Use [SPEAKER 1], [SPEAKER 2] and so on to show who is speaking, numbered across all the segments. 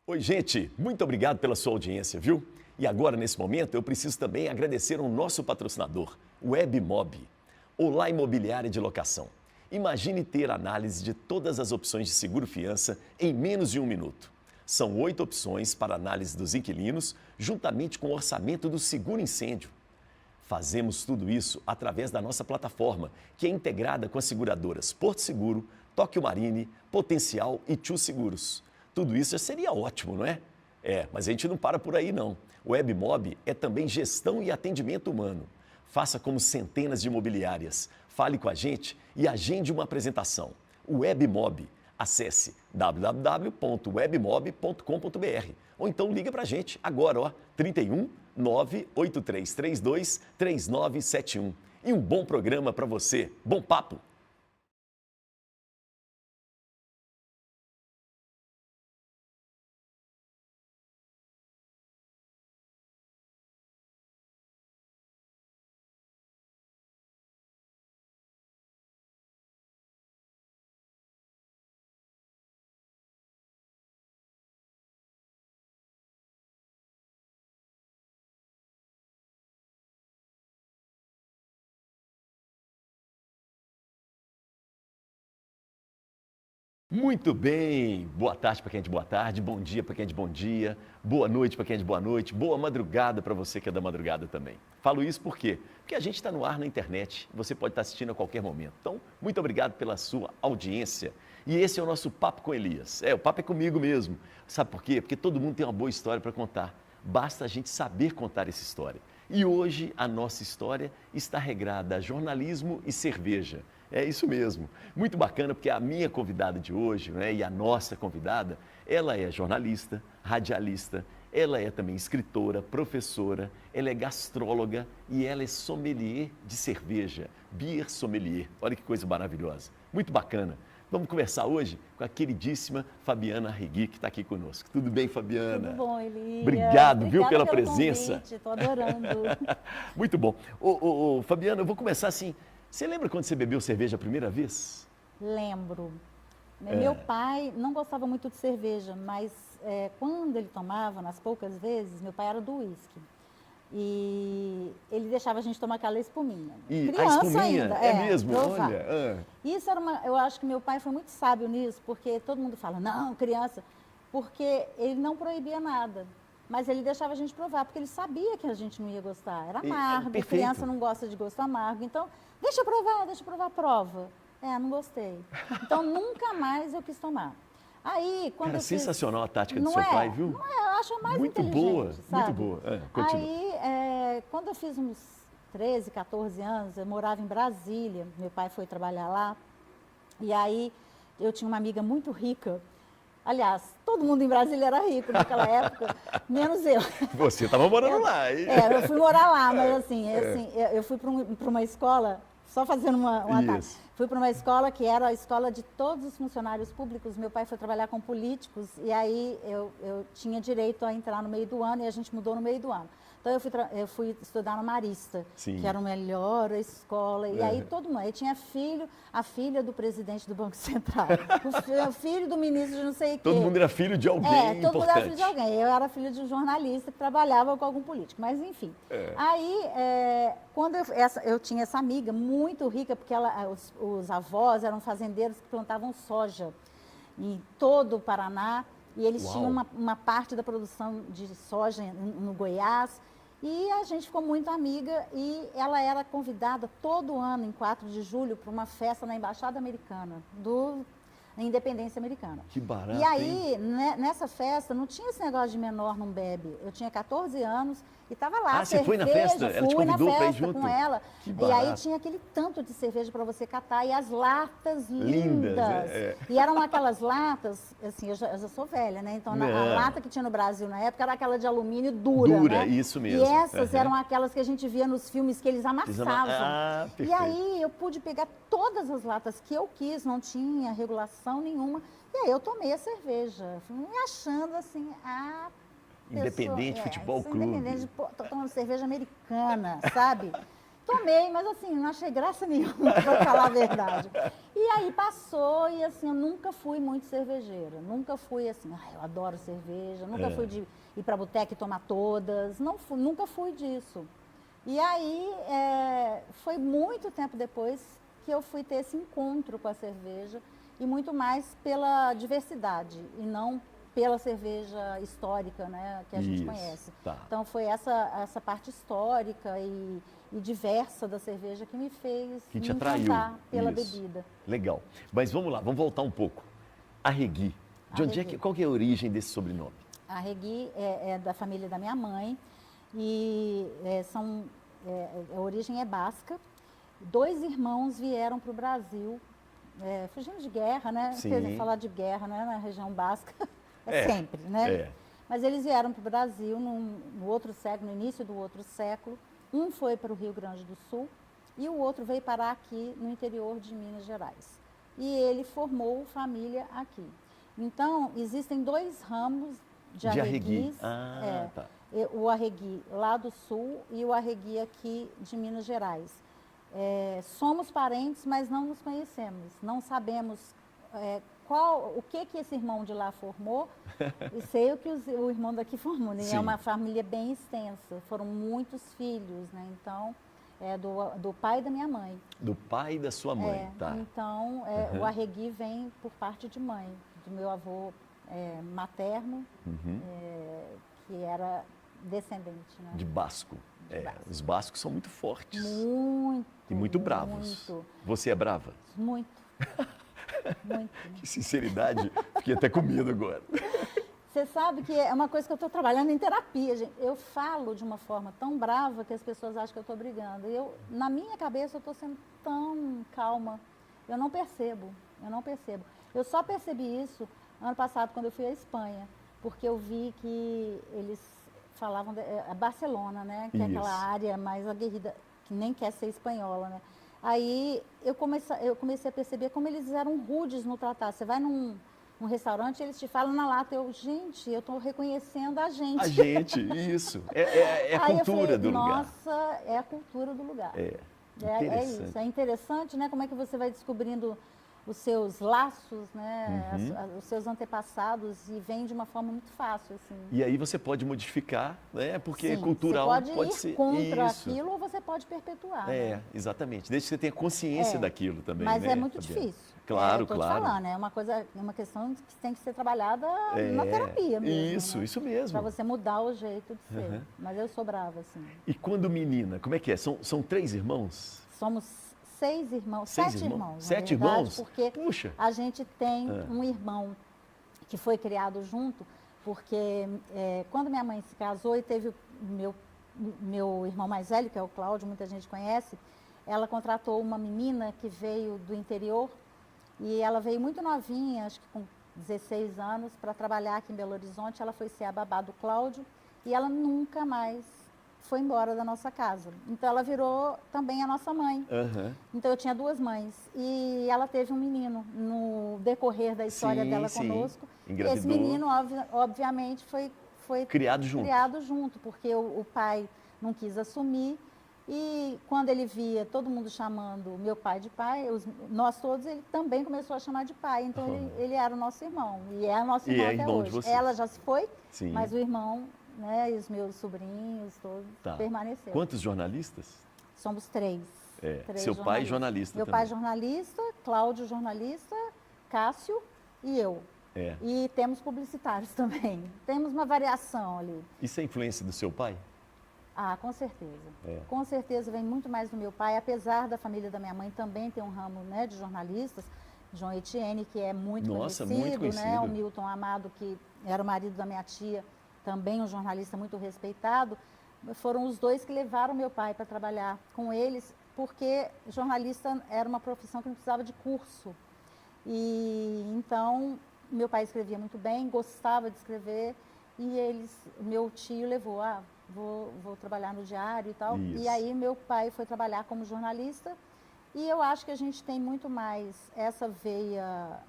[SPEAKER 1] Oi, gente, muito obrigado pela sua audiência, viu? E agora, nesse momento, eu preciso também agradecer ao nosso patrocinador, o WebMob, Olá Imobiliária de Locação. Imagine ter análise de todas as opções de seguro-fiança em menos de 1 minuto. São 8 opções para análise dos inquilinos, juntamente com o orçamento do seguro incêndio. Fazemos tudo isso através da nossa plataforma, que é integrada com as seguradoras Porto Seguro, Tóquio Marine, Potencial e Tchu Seguros. Tudo isso já seria ótimo, não é? Mas a gente não para por aí não. O WebMob é também gestão e atendimento humano. Faça como centenas de imobiliárias. Fale com a gente e agende uma apresentação. O WebMob. Acesse www.webmob.com.br ou então liga para a gente agora, ó, 31 98332 3971. E um bom programa para você. Bom papo! Muito bem, boa tarde para quem é de boa tarde, bom dia para quem é de bom dia, boa noite para quem é de boa noite, boa madrugada para você que é da madrugada também. Falo isso por quê? Porque a gente está no ar na internet, você pode estar assistindo a qualquer momento. Então, muito obrigado pela sua audiência. E esse é o nosso Papo com Elias. O papo é comigo mesmo. Sabe por quê? Porque todo mundo tem uma boa história para contar. Basta a gente saber contar essa história. E hoje a nossa história está regrada a jornalismo e cerveja. É isso mesmo. Muito bacana porque a minha convidada de hoje, né, e a nossa convidada, ela é jornalista, radialista, ela é também escritora, professora, ela é gastróloga e ela é sommelier de cerveja, beer sommelier. Olha que coisa maravilhosa. Muito bacana. Vamos conversar hoje com a queridíssima Fabiana Arregui, que está aqui conosco. Tudo bem, Fabiana?
[SPEAKER 2] Tudo bom, Elias.
[SPEAKER 1] Obrigado, viu, pela
[SPEAKER 2] pelo
[SPEAKER 1] presença.
[SPEAKER 2] Estou adorando.
[SPEAKER 1] Muito bom. Fabiana, eu vou começar assim. Você lembra quando você bebeu cerveja a primeira vez?
[SPEAKER 2] Lembro. Meu pai não gostava muito de cerveja, mas quando ele tomava, nas poucas vezes, meu pai era do uísque. E ele deixava a gente tomar aquela espuminha.
[SPEAKER 1] E
[SPEAKER 2] criança
[SPEAKER 1] a espuminha?
[SPEAKER 2] ainda.
[SPEAKER 1] É mesmo?
[SPEAKER 2] Provar.
[SPEAKER 1] Olha.
[SPEAKER 2] Isso era eu acho que meu pai foi muito sábio nisso, porque todo mundo fala, não, criança, porque ele não proibia nada. Mas ele deixava a gente provar, porque ele sabia que a gente não ia gostar. Era amargo, criança não gosta de gosto amargo. Então, deixa eu provar, prova. Não gostei. Então, nunca mais eu quis tomar. Aí, quando
[SPEAKER 1] Cara, sensacional a tática do
[SPEAKER 2] não
[SPEAKER 1] seu pai, viu?
[SPEAKER 2] Não é, eu acho mais
[SPEAKER 1] muito
[SPEAKER 2] inteligente,
[SPEAKER 1] boa,
[SPEAKER 2] sabe?
[SPEAKER 1] muito boa. Continua.
[SPEAKER 2] Aí, quando eu fiz uns 13, 14 anos, eu morava em Brasília. Meu pai foi trabalhar lá. E aí, eu tinha uma amiga muito rica. Aliás, todo mundo em Brasília era rico naquela época, menos eu.
[SPEAKER 1] Você estava morando lá, hein?
[SPEAKER 2] Eu fui morar lá, mas assim, eu fui para uma escola, só fazendo uma fui para uma escola que era a escola de todos os funcionários públicos. Meu pai foi trabalhar com políticos e aí eu tinha direito a entrar no meio do ano e a gente mudou no meio do ano. Então eu fui estudar no Marista,
[SPEAKER 1] Sim.
[SPEAKER 2] que era a melhor escola. E aí todo mundo, aí tinha a filha do presidente do Banco Central, o filho do ministro de não sei o quê.
[SPEAKER 1] Todo mundo era filho de alguém importante.
[SPEAKER 2] Todo mundo era filho de alguém. Eu era filha de um jornalista que trabalhava com algum político, mas enfim. Aí, quando eu tinha essa amiga muito rica, porque os avós eram fazendeiros que plantavam soja em todo o Paraná, e eles tinham uma parte da produção de soja no Goiás, e a gente ficou muito amiga, e ela era convidada todo ano, em 4 de julho, para uma festa na Embaixada Americana, na Independência Americana.
[SPEAKER 1] Que barato,
[SPEAKER 2] e aí, nessa festa, não tinha esse negócio de menor não bebe. Eu tinha 14 anos e estava lá,
[SPEAKER 1] você foi na festa? Ela te convidou para ir junto?
[SPEAKER 2] Com ela.
[SPEAKER 1] Que
[SPEAKER 2] e aí tinha aquele tanto de cerveja para você catar e as latas lindas. E eram aquelas latas, assim, eu já sou velha, né? Então, a lata que tinha no Brasil na época era aquela de alumínio dura,
[SPEAKER 1] Dura,
[SPEAKER 2] né?
[SPEAKER 1] isso mesmo.
[SPEAKER 2] E essas eram aquelas que a gente via nos filmes que eles amassavam.
[SPEAKER 1] Perfeito.
[SPEAKER 2] E aí eu pude pegar todas as latas que eu quis, não tinha regulação nenhuma. E aí eu tomei a cerveja, fui me achando assim,
[SPEAKER 1] Independente Futebol Clube.
[SPEAKER 2] Independente, tô tomando cerveja americana, sabe? Tomei, mas assim, não achei graça nenhuma, para falar a verdade. E aí passou e assim, eu nunca fui muito cervejeira. Nunca fui assim, eu adoro cerveja. Nunca fui de ir para boteca e tomar todas. Nunca fui disso. E aí, foi muito tempo depois que eu fui ter esse encontro com a cerveja e muito mais pela diversidade e não pela cerveja histórica, né, que a gente conhece.
[SPEAKER 1] Tá.
[SPEAKER 2] Então foi essa parte histórica e diversa da cerveja que me fez
[SPEAKER 1] Que te
[SPEAKER 2] me
[SPEAKER 1] atraiu.
[SPEAKER 2] encantar pela
[SPEAKER 1] Isso.
[SPEAKER 2] bebida.
[SPEAKER 1] Legal. Mas vamos lá, vamos voltar um pouco. Arregui. De onde
[SPEAKER 2] Arregui.
[SPEAKER 1] qual que é a origem desse sobrenome?
[SPEAKER 2] A Regui é da família da minha mãe e a origem é basca. 2 irmãos vieram para o Brasil, fugindo de guerra, né?
[SPEAKER 1] Sim.
[SPEAKER 2] Quer dizer, falar de guerra, né, na região basca
[SPEAKER 1] É,
[SPEAKER 2] sempre, né?
[SPEAKER 1] é.
[SPEAKER 2] Mas eles vieram para o Brasil no outro século, no início do outro século. Um foi para o Rio Grande do Sul e o outro veio parar aqui no interior de Minas Gerais. E ele formou família aqui. Então, existem 2 ramos de arreguis.
[SPEAKER 1] Tá.
[SPEAKER 2] O arregui lá do sul e o arregui aqui de Minas Gerais. Somos parentes, mas não nos conhecemos. Não sabemos o que esse irmão de lá formou e sei o que o irmão daqui formou. Né? É uma família bem extensa. Foram muitos filhos, né? Então, do pai da minha mãe.
[SPEAKER 1] Do pai e da sua mãe, tá.
[SPEAKER 2] Então, o arregui vem por parte de mãe, do meu avô materno, que era descendente. Né?
[SPEAKER 1] De basco.
[SPEAKER 2] De basco.
[SPEAKER 1] Os bascos são muito fortes.
[SPEAKER 2] Muito.
[SPEAKER 1] E muito bravos.
[SPEAKER 2] Muito.
[SPEAKER 1] Você é brava?
[SPEAKER 2] Muito. Muito.
[SPEAKER 1] Que sinceridade. Fiquei até com medo agora.
[SPEAKER 2] Você sabe que é uma coisa que eu estou trabalhando em terapia, gente. Eu falo de uma forma tão brava que as pessoas acham que eu estou brigando. Na minha cabeça, eu estou sendo tão calma. Eu não percebo. Eu só percebi isso ano passado, quando eu fui à Espanha. Porque eu vi que eles falavam a Barcelona, né? Que é aquela área mais aguerrida, que nem quer ser espanhola, né? Aí eu comecei a perceber como eles eram rudes no tratar. Você vai num restaurante, eles te falam na lata. Gente, eu estou reconhecendo a gente.
[SPEAKER 1] A gente, isso. É a cultura do lugar.
[SPEAKER 2] Nossa, é a cultura do lugar.
[SPEAKER 1] É
[SPEAKER 2] isso. É interessante, né? Como é que você vai descobrindo os seus laços, né? Os seus antepassados e vem de uma forma muito fácil, assim.
[SPEAKER 1] E aí você pode modificar, né? Porque
[SPEAKER 2] Sim,
[SPEAKER 1] cultural
[SPEAKER 2] você pode ir
[SPEAKER 1] ser
[SPEAKER 2] contra
[SPEAKER 1] isso.
[SPEAKER 2] aquilo ou você pode perpetuar. Né?
[SPEAKER 1] Exatamente. Desde que você tenha consciência daquilo também,
[SPEAKER 2] mas
[SPEAKER 1] né?
[SPEAKER 2] é muito
[SPEAKER 1] Fabiana?
[SPEAKER 2] difícil.
[SPEAKER 1] Claro,
[SPEAKER 2] eu tô
[SPEAKER 1] claro.
[SPEAKER 2] te falando, é uma questão que tem que ser trabalhada na terapia mesmo.
[SPEAKER 1] Isso,
[SPEAKER 2] né?
[SPEAKER 1] isso mesmo.
[SPEAKER 2] Para você mudar o jeito de ser. Mas eu sou brava, assim.
[SPEAKER 1] E quando menina, como é que é? São 3 irmãos?
[SPEAKER 2] Somos 6 irmãos,
[SPEAKER 1] 6
[SPEAKER 2] 7 irmãos.
[SPEAKER 1] 7
[SPEAKER 2] na verdade,
[SPEAKER 1] irmãos?
[SPEAKER 2] Porque
[SPEAKER 1] Puxa.
[SPEAKER 2] a gente tem um irmão que foi criado junto, porque quando minha mãe se casou e teve o meu irmão mais velho, que é o Cláudio, muita gente conhece, ela contratou uma menina que veio do interior e ela veio muito novinha, acho que com 16 anos, para trabalhar aqui em Belo Horizonte. Ela foi ser a babá do Cláudio e ela nunca mais foi embora da nossa casa. Então ela virou também a nossa mãe. Então eu tinha 2 mães e ela teve um menino no decorrer da história dela conosco.
[SPEAKER 1] Engravidou.
[SPEAKER 2] Esse menino, obviamente, foi
[SPEAKER 1] Criado junto.
[SPEAKER 2] Porque o pai não quis assumir. E quando ele via todo mundo chamando o meu pai de pai, nós todos, ele também começou a chamar de pai. Então ele era o nosso irmão. E é nosso irmão até
[SPEAKER 1] irmão
[SPEAKER 2] hoje.
[SPEAKER 1] de vocês.
[SPEAKER 2] Ela já se foi,
[SPEAKER 1] Sim.
[SPEAKER 2] mas o irmão, né, e os meus sobrinhos todos permaneceram.
[SPEAKER 1] Quantos jornalistas?
[SPEAKER 2] Somos 3.
[SPEAKER 1] Seu pai jornalista
[SPEAKER 2] Meu
[SPEAKER 1] também.
[SPEAKER 2] pai jornalista, Cláudio jornalista, Cássio e eu. E temos publicitários também. Temos uma variação ali.
[SPEAKER 1] Isso é influência do seu pai?
[SPEAKER 2] Ah, com certeza. Com certeza vem muito mais do meu pai, apesar da família da minha mãe também ter um ramo, né, de jornalistas. João Etienne, que é muito conhecido, né? O Milton Amado, que era o marido da minha tia, também um jornalista muito respeitado. Foram os 2 que levaram meu pai para trabalhar com eles, porque jornalista era uma profissão que não precisava de curso. E então, meu pai escrevia muito bem, gostava de escrever, e meu tio levou, vou trabalhar no diário e tal.
[SPEAKER 1] Isso.
[SPEAKER 2] E aí meu pai foi trabalhar como jornalista, e eu acho que a gente tem muito mais essa veia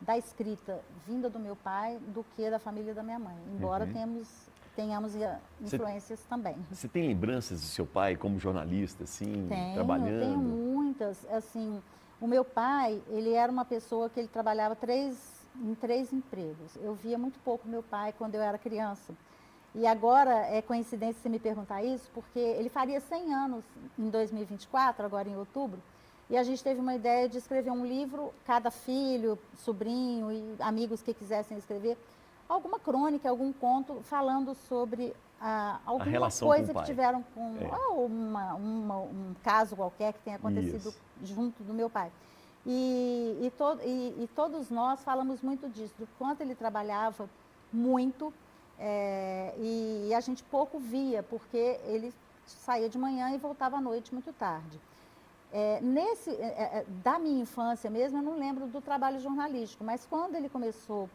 [SPEAKER 2] da escrita vinda do meu pai do que da família da minha mãe, embora tenhamos tenhamos influências também.
[SPEAKER 1] Você tem lembranças do seu pai como jornalista, assim, trabalhando?
[SPEAKER 2] Tenho muitas. Assim, o meu pai, ele era uma pessoa que ele trabalhava em três empregos. Eu via muito pouco meu pai quando eu era criança. E agora é coincidência você me perguntar isso, porque ele faria 100 anos em 2024, agora em outubro, e a gente teve uma ideia de escrever um livro, cada filho, sobrinho e amigos que quisessem escrever, alguma crônica, algum conto, falando sobre alguma coisa que tiveram com um caso qualquer que tenha acontecido junto do meu pai. E todos nós falamos muito disso, do quanto ele trabalhava muito, e a gente pouco via, porque ele saía de manhã e voltava à noite muito tarde. Da minha infância mesmo, eu não lembro do trabalho jornalístico, mas quando ele começou,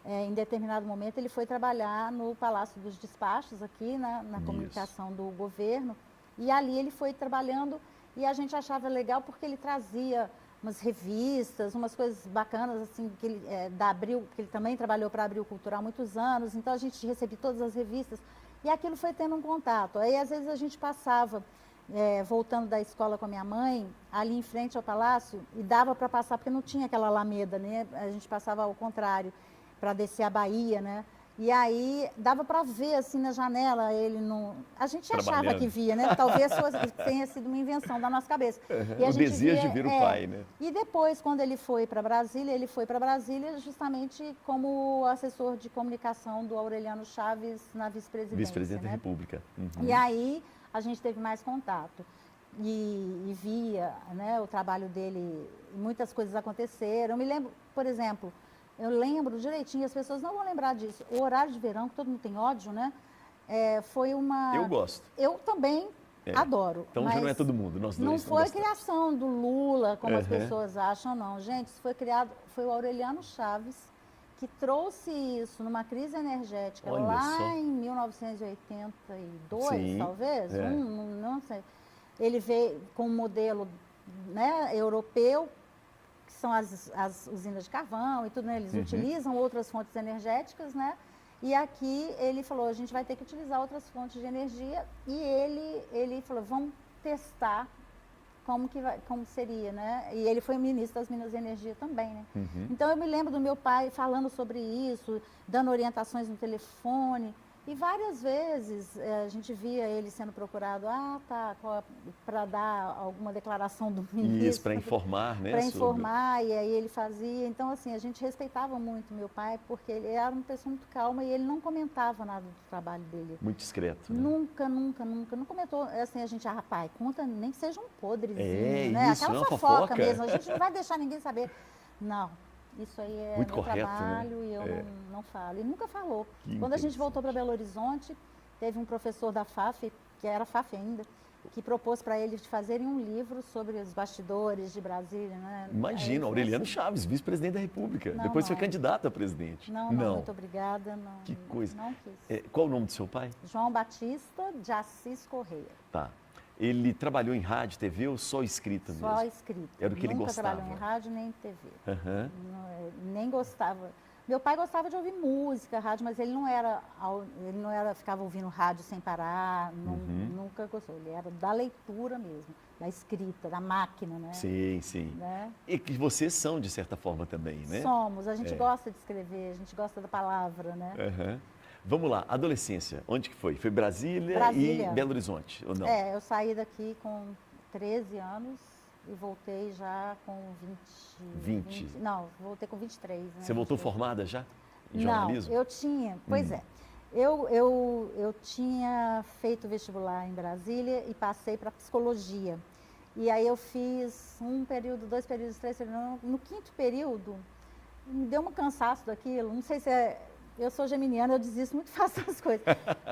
[SPEAKER 2] em determinado momento, ele foi trabalhar no Palácio dos Despachos, aqui na comunicação do governo, e ali ele foi trabalhando, e a gente achava legal porque ele trazia umas revistas, umas coisas bacanas, assim, que ele, da Abril, que ele também trabalhou para a Abril Cultural há muitos anos, então a gente recebia todas as revistas, e aquilo foi tendo um contato. Aí, às vezes, a gente passava, voltando da escola com a minha mãe, ali em frente ao palácio, e dava para passar, porque não tinha aquela alameda, né? A gente passava ao contrário, para descer a Bahia, né? E aí dava para ver assim na janela ele não. A gente achava que via, né? Talvez tenha sido uma invenção da nossa cabeça. E a
[SPEAKER 1] o
[SPEAKER 2] gente
[SPEAKER 1] desejo de ver o pai, né?
[SPEAKER 2] E depois, quando ele foi para Brasília, justamente como assessor de comunicação do Aureliano Chaves na vice-presidência.
[SPEAKER 1] Vice-presidente da
[SPEAKER 2] né?
[SPEAKER 1] República. Uhum.
[SPEAKER 2] E aí a gente teve mais contato. E via, né, o trabalho dele, muitas coisas aconteceram. Eu me lembro, por exemplo. Eu lembro direitinho, as pessoas não vão lembrar disso. O horário de verão, que todo mundo tem ódio, né? Foi uma...
[SPEAKER 1] Eu gosto.
[SPEAKER 2] Eu também adoro.
[SPEAKER 1] Então já não é todo mundo, nós dois
[SPEAKER 2] não foi criação do Lula, como as pessoas acham, não. Gente, isso foi o Aureliano Chaves que trouxe isso numa crise energética lá em 1982, talvez, não sei. Ele veio com um modelo, né, europeu, que são as usinas de carvão e tudo, né? Eles utilizam outras fontes energéticas, né? E aqui ele falou, a gente vai ter que utilizar outras fontes de energia, e ele falou, vamos testar como seria, né? E ele foi ministro das Minas e Energia também, né? Então eu me lembro do meu pai falando sobre isso, dando orientações no telefone. E várias vezes a gente via ele sendo procurado, para dar alguma declaração do ministro.
[SPEAKER 1] Isso, para informar, né?
[SPEAKER 2] Para informar, e aí ele fazia. Então, assim, a gente respeitava muito meu pai, porque ele era uma pessoa muito calma e ele não comentava nada do trabalho dele.
[SPEAKER 1] Muito discreto, né?
[SPEAKER 2] Nunca. Não comentou, assim, a gente, pai, conta nem que seja um podrezinho,
[SPEAKER 1] né?
[SPEAKER 2] Isso, aquela fofoca mesmo, a gente não vai deixar ninguém saber. Não. Isso aí é
[SPEAKER 1] muito
[SPEAKER 2] meu
[SPEAKER 1] correto,
[SPEAKER 2] trabalho,
[SPEAKER 1] né?
[SPEAKER 2] E eu não falo. E nunca falou. Quando a gente voltou para Belo Horizonte, teve um professor da FAF, que era FAF ainda, que propôs para eles fazerem um livro sobre os bastidores de Brasília. Né?
[SPEAKER 1] Imagina, Aureliano Chaves, vice-presidente da República. Depois foi candidato a presidente.
[SPEAKER 2] Não, muito obrigada. Não,
[SPEAKER 1] que coisa.
[SPEAKER 2] Não quis.
[SPEAKER 1] Qual o nome do seu pai?
[SPEAKER 2] João Batista de Assis Correia.
[SPEAKER 1] Tá. Ele trabalhou em rádio, TV ou só escrita mesmo?
[SPEAKER 2] Só escrita.
[SPEAKER 1] Era o que ele gostava?
[SPEAKER 2] Nunca trabalhou em rádio nem em TV. Nem gostava. Meu pai gostava de ouvir música, rádio, mas ele não ficava ouvindo rádio sem parar, nunca gostou. Ele era da leitura mesmo, da escrita, da máquina, né?
[SPEAKER 1] Sim.
[SPEAKER 2] Né?
[SPEAKER 1] E que vocês são, de certa forma, também, né?
[SPEAKER 2] Somos, a gente gosta de escrever, a gente gosta da palavra, né?
[SPEAKER 1] Vamos lá, adolescência, onde que foi? Foi Brasília e Belo Horizonte, ou não?
[SPEAKER 2] Eu saí daqui com 13 anos e voltei já com 20. Não, voltei com 23. Né?
[SPEAKER 1] Você voltou formada já em jornalismo?
[SPEAKER 2] Não, eu tinha, pois é. Eu tinha feito vestibular em Brasília e passei para psicologia. E aí eu fiz um período, 2 períodos, 3 períodos. No 5º período, me deu um cansaço daquilo, não sei se eu sou geminiana, eu desisto muito fácil das coisas,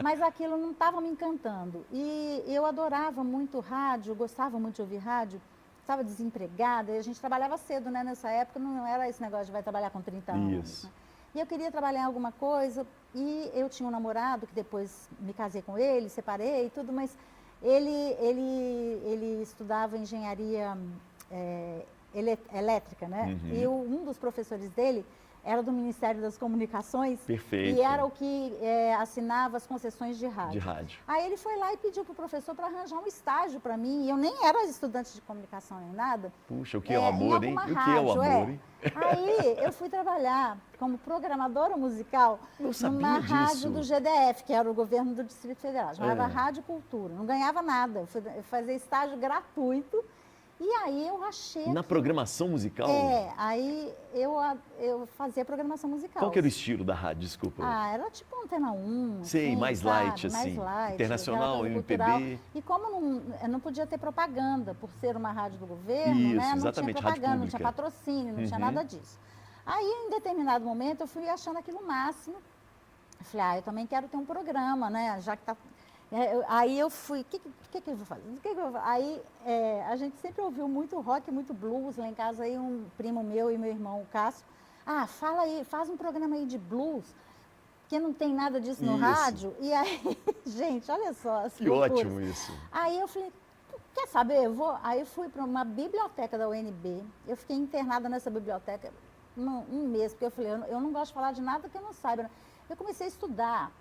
[SPEAKER 2] mas aquilo não estava me encantando. E eu adorava muito rádio, gostava muito de ouvir rádio, estava desempregada, e a gente trabalhava cedo, né? Nessa época não era esse negócio de vai trabalhar com 30 anos.
[SPEAKER 1] Isso.
[SPEAKER 2] Né? E eu queria trabalhar em alguma coisa, e eu tinha um namorado, que depois me casei com ele, separei e tudo, mas ele estudava engenharia elétrica, né? E um dos professores dele era do Ministério das Comunicações.
[SPEAKER 1] Perfeito.
[SPEAKER 2] E era o que assinava as concessões de rádio.
[SPEAKER 1] De rádio.
[SPEAKER 2] Aí ele foi lá e pediu para o professor para arranjar um estágio para mim. E eu nem era estudante de comunicação nem nada.
[SPEAKER 1] Puxa, o que é o amor, hein?
[SPEAKER 2] Rádio,
[SPEAKER 1] o que é o amor, hein?
[SPEAKER 2] Aí eu fui trabalhar como programadora musical numa
[SPEAKER 1] disso.
[SPEAKER 2] rádio do GDF, que era o governo do Distrito Federal. Chamava Rádio Cultura. Não ganhava nada. Eu fui fazer estágio gratuito. E aí eu achei...
[SPEAKER 1] Na programação musical?
[SPEAKER 2] Aí eu fazia programação musical.
[SPEAKER 1] Qual que era o estilo da rádio, desculpa?
[SPEAKER 2] Era tipo Antena 1.
[SPEAKER 1] Sei,
[SPEAKER 2] assim,
[SPEAKER 1] mais
[SPEAKER 2] sabe?
[SPEAKER 1] light,
[SPEAKER 2] Mais
[SPEAKER 1] assim.
[SPEAKER 2] light,
[SPEAKER 1] Internacional,
[SPEAKER 2] MPB.
[SPEAKER 1] MPB.
[SPEAKER 2] E como não podia ter propaganda, por ser uma rádio do governo,
[SPEAKER 1] Isso,
[SPEAKER 2] né? Não
[SPEAKER 1] exatamente,
[SPEAKER 2] tinha
[SPEAKER 1] rádio
[SPEAKER 2] propaganda, não tinha
[SPEAKER 1] pública.
[SPEAKER 2] patrocínio, não tinha nada disso. Aí, em determinado momento, eu fui achando aquilo máximo. Eu falei, eu também quero ter um programa, né? Já que tá... Aí eu fui, o que eu vou fazer? Aí a gente sempre ouviu muito rock, muito blues. Lá em casa, aí um primo meu e meu irmão, o Cássio, fala aí, faz um programa aí de blues, porque não tem nada disso no rádio. E aí, gente, olha só as
[SPEAKER 1] Que
[SPEAKER 2] loucuras.
[SPEAKER 1] ótimo isso.
[SPEAKER 2] Aí eu falei, quer saber? Aí eu fui para uma biblioteca da UNB, eu fiquei internada nessa biblioteca um mês, porque eu falei, eu não gosto de falar de nada que eu não saiba. Eu comecei a estudar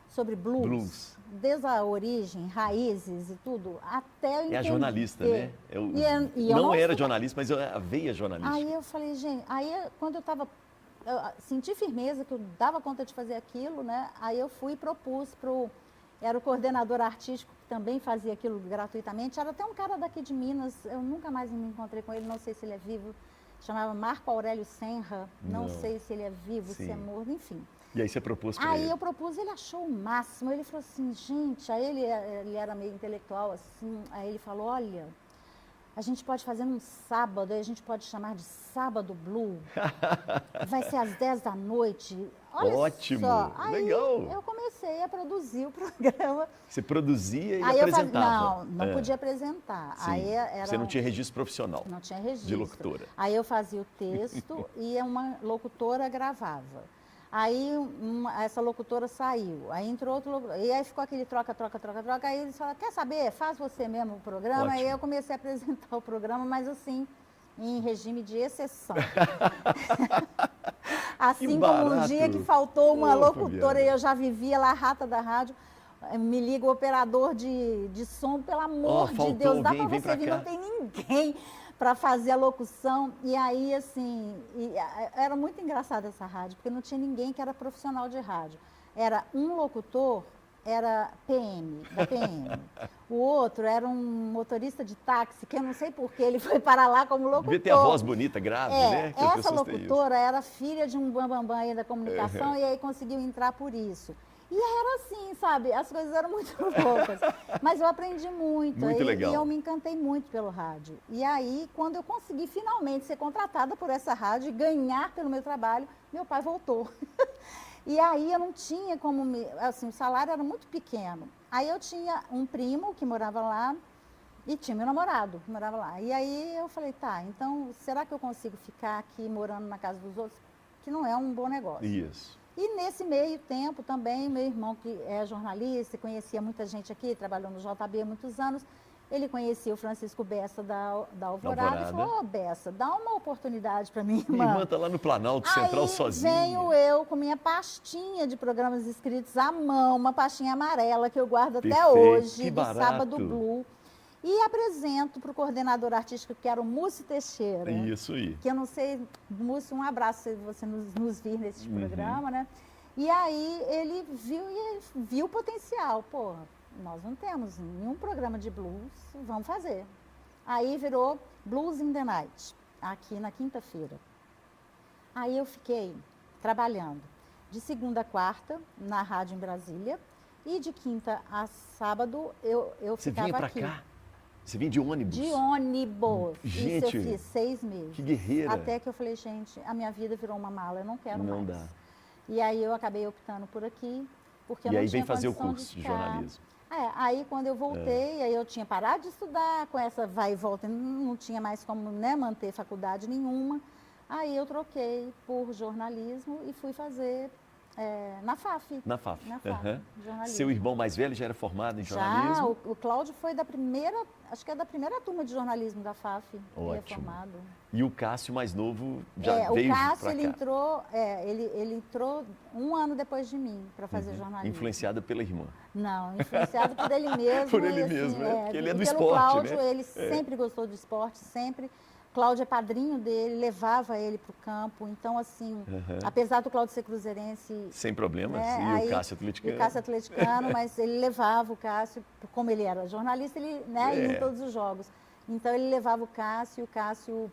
[SPEAKER 2] sobre blues, desde a origem, raízes e tudo, até eu entender.
[SPEAKER 1] É a jornalista, né? Não era jornalista, mas a veia jornalística.
[SPEAKER 2] Aí eu falei, gente, quando eu senti firmeza que eu dava conta de fazer aquilo, né? Aí eu fui e propus era o coordenador artístico que também fazia aquilo gratuitamente, era até um cara daqui de Minas, eu nunca mais me encontrei com ele, não sei se ele é vivo, chamava Marco Aurélio Senra, não sei se ele é vivo, se é morto, enfim.
[SPEAKER 1] E aí você propôs para ele?
[SPEAKER 2] Aí eu propus, ele achou o máximo. Ele falou assim, gente, aí ele era meio intelectual, assim, aí ele falou, olha, a gente pode fazer num sábado, aí a gente pode chamar de Sábado Blue, vai ser às 10 da noite. Olha
[SPEAKER 1] ótimo,
[SPEAKER 2] só. Aí
[SPEAKER 1] legal.
[SPEAKER 2] eu comecei a produzir o programa.
[SPEAKER 1] Você produzia e
[SPEAKER 2] aí
[SPEAKER 1] apresentava?
[SPEAKER 2] Não podia apresentar.
[SPEAKER 1] Sim.
[SPEAKER 2] Aí
[SPEAKER 1] Você não tinha registro profissional?
[SPEAKER 2] Não tinha registro.
[SPEAKER 1] De locutora.
[SPEAKER 2] Aí eu fazia o texto e uma locutora gravava. Aí essa locutora saiu, aí entrou outro locutor, e aí ficou aquele troca, aí eles falaram, quer saber, faz você mesmo o programa?
[SPEAKER 1] Ótimo.
[SPEAKER 2] Aí eu comecei a apresentar o programa, mas assim, em regime de exceção. Assim como um dia que faltou uma locutora e eu já vivia lá, rata da rádio, me liga o operador de som, pelo amor de Deus, dá para você vir, não tem ninguém para fazer a locução. E aí, assim, era muito engraçada essa rádio, porque não tinha ninguém que era profissional de rádio. Era um locutor, era PM, da PM. O outro era um motorista de táxi, que eu não sei por que ele foi para lá como locutor.
[SPEAKER 1] Devia ter a voz bonita, grave, né? Que
[SPEAKER 2] essa locutora era filha de um bambambam aí da comunicação e aí conseguiu entrar por isso. E era assim, sabe? As coisas eram muito loucas. Mas eu aprendi muito.
[SPEAKER 1] Muito legal.
[SPEAKER 2] E eu me encantei muito pelo rádio. E aí, quando eu consegui finalmente ser contratada por essa rádio e ganhar pelo meu trabalho, meu pai voltou. E aí eu não tinha como... Assim, o salário era muito pequeno. Aí eu tinha um primo que morava lá e tinha meu namorado que morava lá. E aí eu falei, tá, então será que eu consigo ficar aqui morando na casa dos outros? Que não é um bom negócio.
[SPEAKER 1] Isso.
[SPEAKER 2] E nesse meio tempo também, meu irmão, que é jornalista, conhecia muita gente aqui, trabalhou no JB há muitos anos, ele conhecia o Francisco Bessa da Alvorada e falou, Bessa, dá uma oportunidade para minha irmã.
[SPEAKER 1] Minha irmã está lá no Planalto Central sozinha.
[SPEAKER 2] Venho eu com minha pastinha de programas escritos à mão, uma pastinha amarela que eu guardo até hoje, do Sábado Blue. E apresento para o coordenador artístico, que era o Múcio Teixeira.
[SPEAKER 1] Isso aí.
[SPEAKER 2] Que eu não sei, Múcio, um abraço se você nos vir nesse programa, né? E aí ele viu o potencial. Pô, nós não temos nenhum programa de blues, vamos fazer. Aí virou Blues in the Night, aqui na quinta-feira. Aí eu fiquei trabalhando de segunda a quarta na rádio em Brasília e de quinta a sábado eu ficava aqui. Você vinha pra cá?
[SPEAKER 1] Você vinha de ônibus? De
[SPEAKER 2] ônibus.
[SPEAKER 1] Gente,
[SPEAKER 2] isso eu fiz 6 meses.
[SPEAKER 1] Que guerreira.
[SPEAKER 2] Até que eu falei, gente, a minha vida virou uma mala, eu não quero mais.
[SPEAKER 1] Não dá.
[SPEAKER 2] E aí eu acabei optando por aqui, porque eu
[SPEAKER 1] não tinha
[SPEAKER 2] condição de ficar.
[SPEAKER 1] E aí vem fazer o curso de jornalismo.
[SPEAKER 2] Aí quando eu voltei, aí eu tinha parado de estudar, com essa vai e volta, não tinha mais como, né, manter faculdade nenhuma. Aí eu troquei por jornalismo e fui fazer Na FAF.
[SPEAKER 1] Na FAF.
[SPEAKER 2] Na FAF,
[SPEAKER 1] Aham.
[SPEAKER 2] jornalismo.
[SPEAKER 1] Seu irmão mais velho já era formado em jornalismo?
[SPEAKER 2] Já, o Cláudio foi da primeira, acho que é da primeira turma de jornalismo da FAF, ele é
[SPEAKER 1] Ótimo.
[SPEAKER 2] formado.
[SPEAKER 1] E o Cássio mais novo já veio
[SPEAKER 2] O Cássio,
[SPEAKER 1] para
[SPEAKER 2] ele
[SPEAKER 1] cá?
[SPEAKER 2] entrou, ele entrou um ano depois de mim para fazer jornalismo.
[SPEAKER 1] Influenciada pela irmã.
[SPEAKER 2] Não, influenciado por ele mesmo.
[SPEAKER 1] Por ele
[SPEAKER 2] e, assim,
[SPEAKER 1] mesmo, né? Porque ele é do
[SPEAKER 2] pelo
[SPEAKER 1] esporte,
[SPEAKER 2] Cláudio,
[SPEAKER 1] né?
[SPEAKER 2] ele sempre gostou do esporte, sempre. Cláudio é padrinho dele, levava ele para o campo. Então, assim, apesar do Cláudio ser cruzeirense...
[SPEAKER 1] Sem problemas.
[SPEAKER 2] né,
[SPEAKER 1] E o Cássio atleticano.
[SPEAKER 2] E o Cássio atleticano, mas ele levava o Cássio, como ele era jornalista, ele ia em todos os jogos. Então, ele levava o Cássio e o Cássio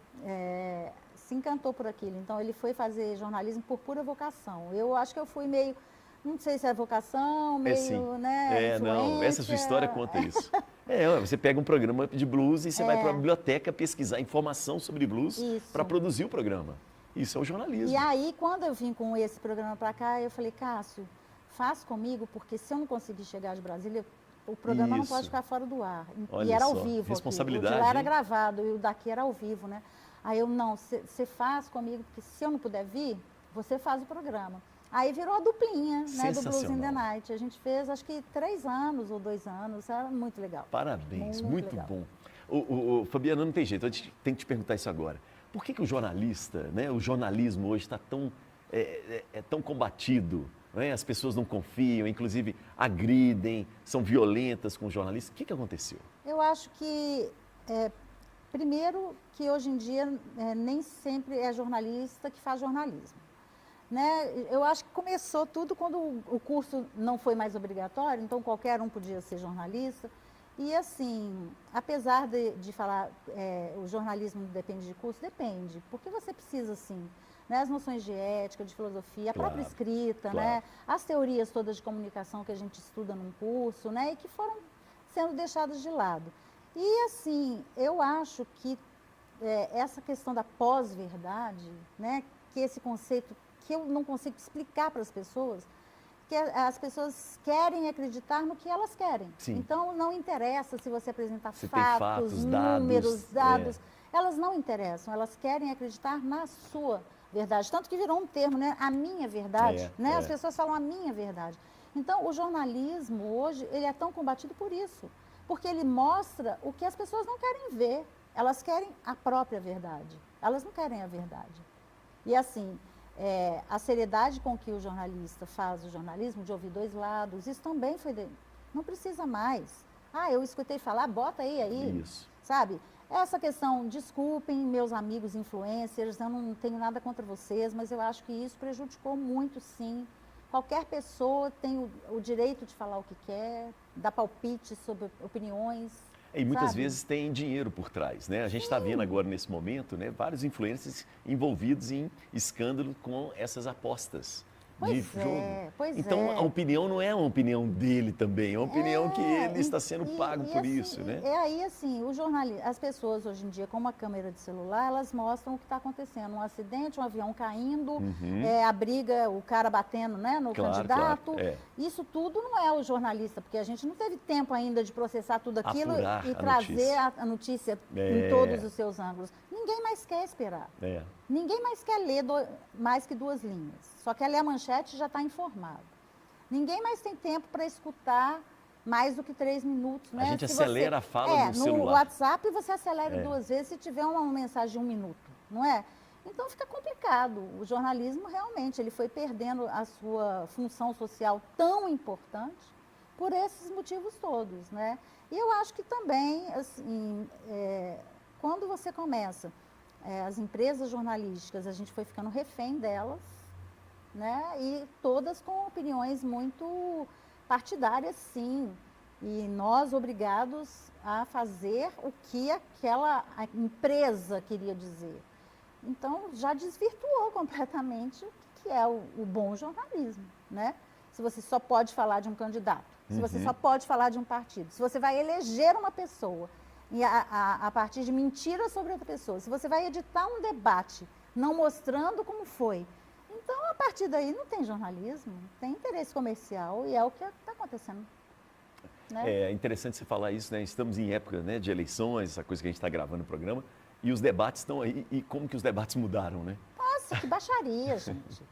[SPEAKER 2] se encantou por aquilo. Então, ele foi fazer jornalismo por pura vocação. Eu acho que eu fui meio... Não sei se é vocação, meio, né,
[SPEAKER 1] não, essa sua história conta isso. Você pega um programa de blues e você vai para a biblioteca pesquisar informação sobre blues para produzir o programa. Isso é o jornalismo.
[SPEAKER 2] E aí, quando eu vim com esse programa para cá, eu falei, Cássio, faz comigo, porque se eu não conseguir chegar de Brasília, o programa não pode ficar fora do ar.
[SPEAKER 1] Olha
[SPEAKER 2] e era
[SPEAKER 1] só,
[SPEAKER 2] ao vivo.
[SPEAKER 1] responsabilidade,
[SPEAKER 2] o de lá era
[SPEAKER 1] hein?
[SPEAKER 2] gravado e o daqui era ao vivo, né? Aí eu, não, você faz comigo, porque se eu não puder vir, você faz o programa. Aí virou a duplinha, né, do Blues in the Night. A gente fez, acho que 3 anos ou 2 anos, era muito legal.
[SPEAKER 1] Parabéns, muito bom. Fabiana, não tem jeito, eu tenho que te perguntar isso agora. Por que o jornalista, né, o jornalismo hoje está tão, tão combatido? Né? As pessoas não confiam, inclusive agridem, são violentas com os jornalistas. O que aconteceu?
[SPEAKER 2] Eu acho que, primeiro, que hoje em dia nem sempre é jornalista que faz jornalismo. Né? Eu acho que começou tudo quando o curso não foi mais obrigatório, então qualquer um podia ser jornalista. E assim, apesar de falar o jornalismo não depende de curso, depende, porque você precisa sim, né? As noções de ética, de filosofia, a própria escrita, né? As teorias todas de comunicação que a gente estuda num curso, né? E que foram sendo deixadas de lado. E assim, eu acho que essa questão da pós-verdade, né? Que esse conceito que eu não consigo explicar para as pessoas, que as pessoas querem acreditar no que elas querem.
[SPEAKER 1] Sim.
[SPEAKER 2] Então, não interessa se você apresentar
[SPEAKER 1] fatos,
[SPEAKER 2] números, dados. Elas não interessam, elas querem acreditar na sua verdade. Tanto que virou um termo, né? A minha verdade. Né? As pessoas falam a minha verdade. Então, o jornalismo hoje, ele é tão combatido por isso. Porque ele mostra o que as pessoas não querem ver. Elas querem a própria verdade. Elas não querem a verdade. E assim... a seriedade com que o jornalista faz o jornalismo, de ouvir 2 lados, isso também foi... Não precisa mais. Eu escutei falar, bota aí.
[SPEAKER 1] Isso.
[SPEAKER 2] Sabe? Essa questão, desculpem meus amigos influencers, eu não tenho nada contra vocês, mas eu acho que isso prejudicou muito, sim. Qualquer pessoa tem o direito de falar o que quer, dar palpite sobre opiniões.
[SPEAKER 1] E muitas vezes tem dinheiro por trás, né? A gente está vendo agora, nesse momento, né, vários influencers envolvidos em escândalo com essas apostas de jogo. Então, a opinião não é uma opinião dele também, é uma opinião que ele está sendo pago por
[SPEAKER 2] assim,
[SPEAKER 1] isso, né?
[SPEAKER 2] Aí, assim, as pessoas hoje em dia, com uma câmera de celular, elas mostram o que está acontecendo. Um acidente, um avião caindo, a briga, o cara batendo, né, no candidato. Isso tudo não é o jornalista, porque a gente não teve tempo ainda de processar tudo aquilo e trazer a notícia em todos os seus ângulos. Ninguém mais quer esperar. Ninguém mais quer ler mais que 2 linhas. Só quer ler a manchete e já está informado. Ninguém mais tem tempo para escutar mais do que 3 minutos. Né?
[SPEAKER 1] A gente acelera a fala no celular.
[SPEAKER 2] No WhatsApp você acelera 2 vezes se tiver uma mensagem de 1 minuto, não é? Então fica complicado. O jornalismo realmente ele foi perdendo a sua função social tão importante por esses motivos todos, né? E eu acho que também, assim, quando você começa, as empresas jornalísticas, a gente foi ficando refém delas, né? E todas com opiniões muito partidárias, sim. E nós obrigados a fazer o que aquela empresa queria dizer. Então, já desvirtuou completamente o que é o bom jornalismo, né? Se você só pode falar de um candidato, se você só pode falar de um partido, se você vai eleger uma pessoa e a partir de mentiras sobre outra pessoa, se você vai editar um debate não mostrando como foi, então, a partir daí não tem jornalismo, tem interesse comercial e é o que está acontecendo. Né?
[SPEAKER 1] É interessante você falar isso, né? Estamos em época, né, de eleições, essa coisa que a gente está gravando no programa, e os debates estão aí. E como que os debates mudaram, né?
[SPEAKER 2] Nossa, que baixaria, gente.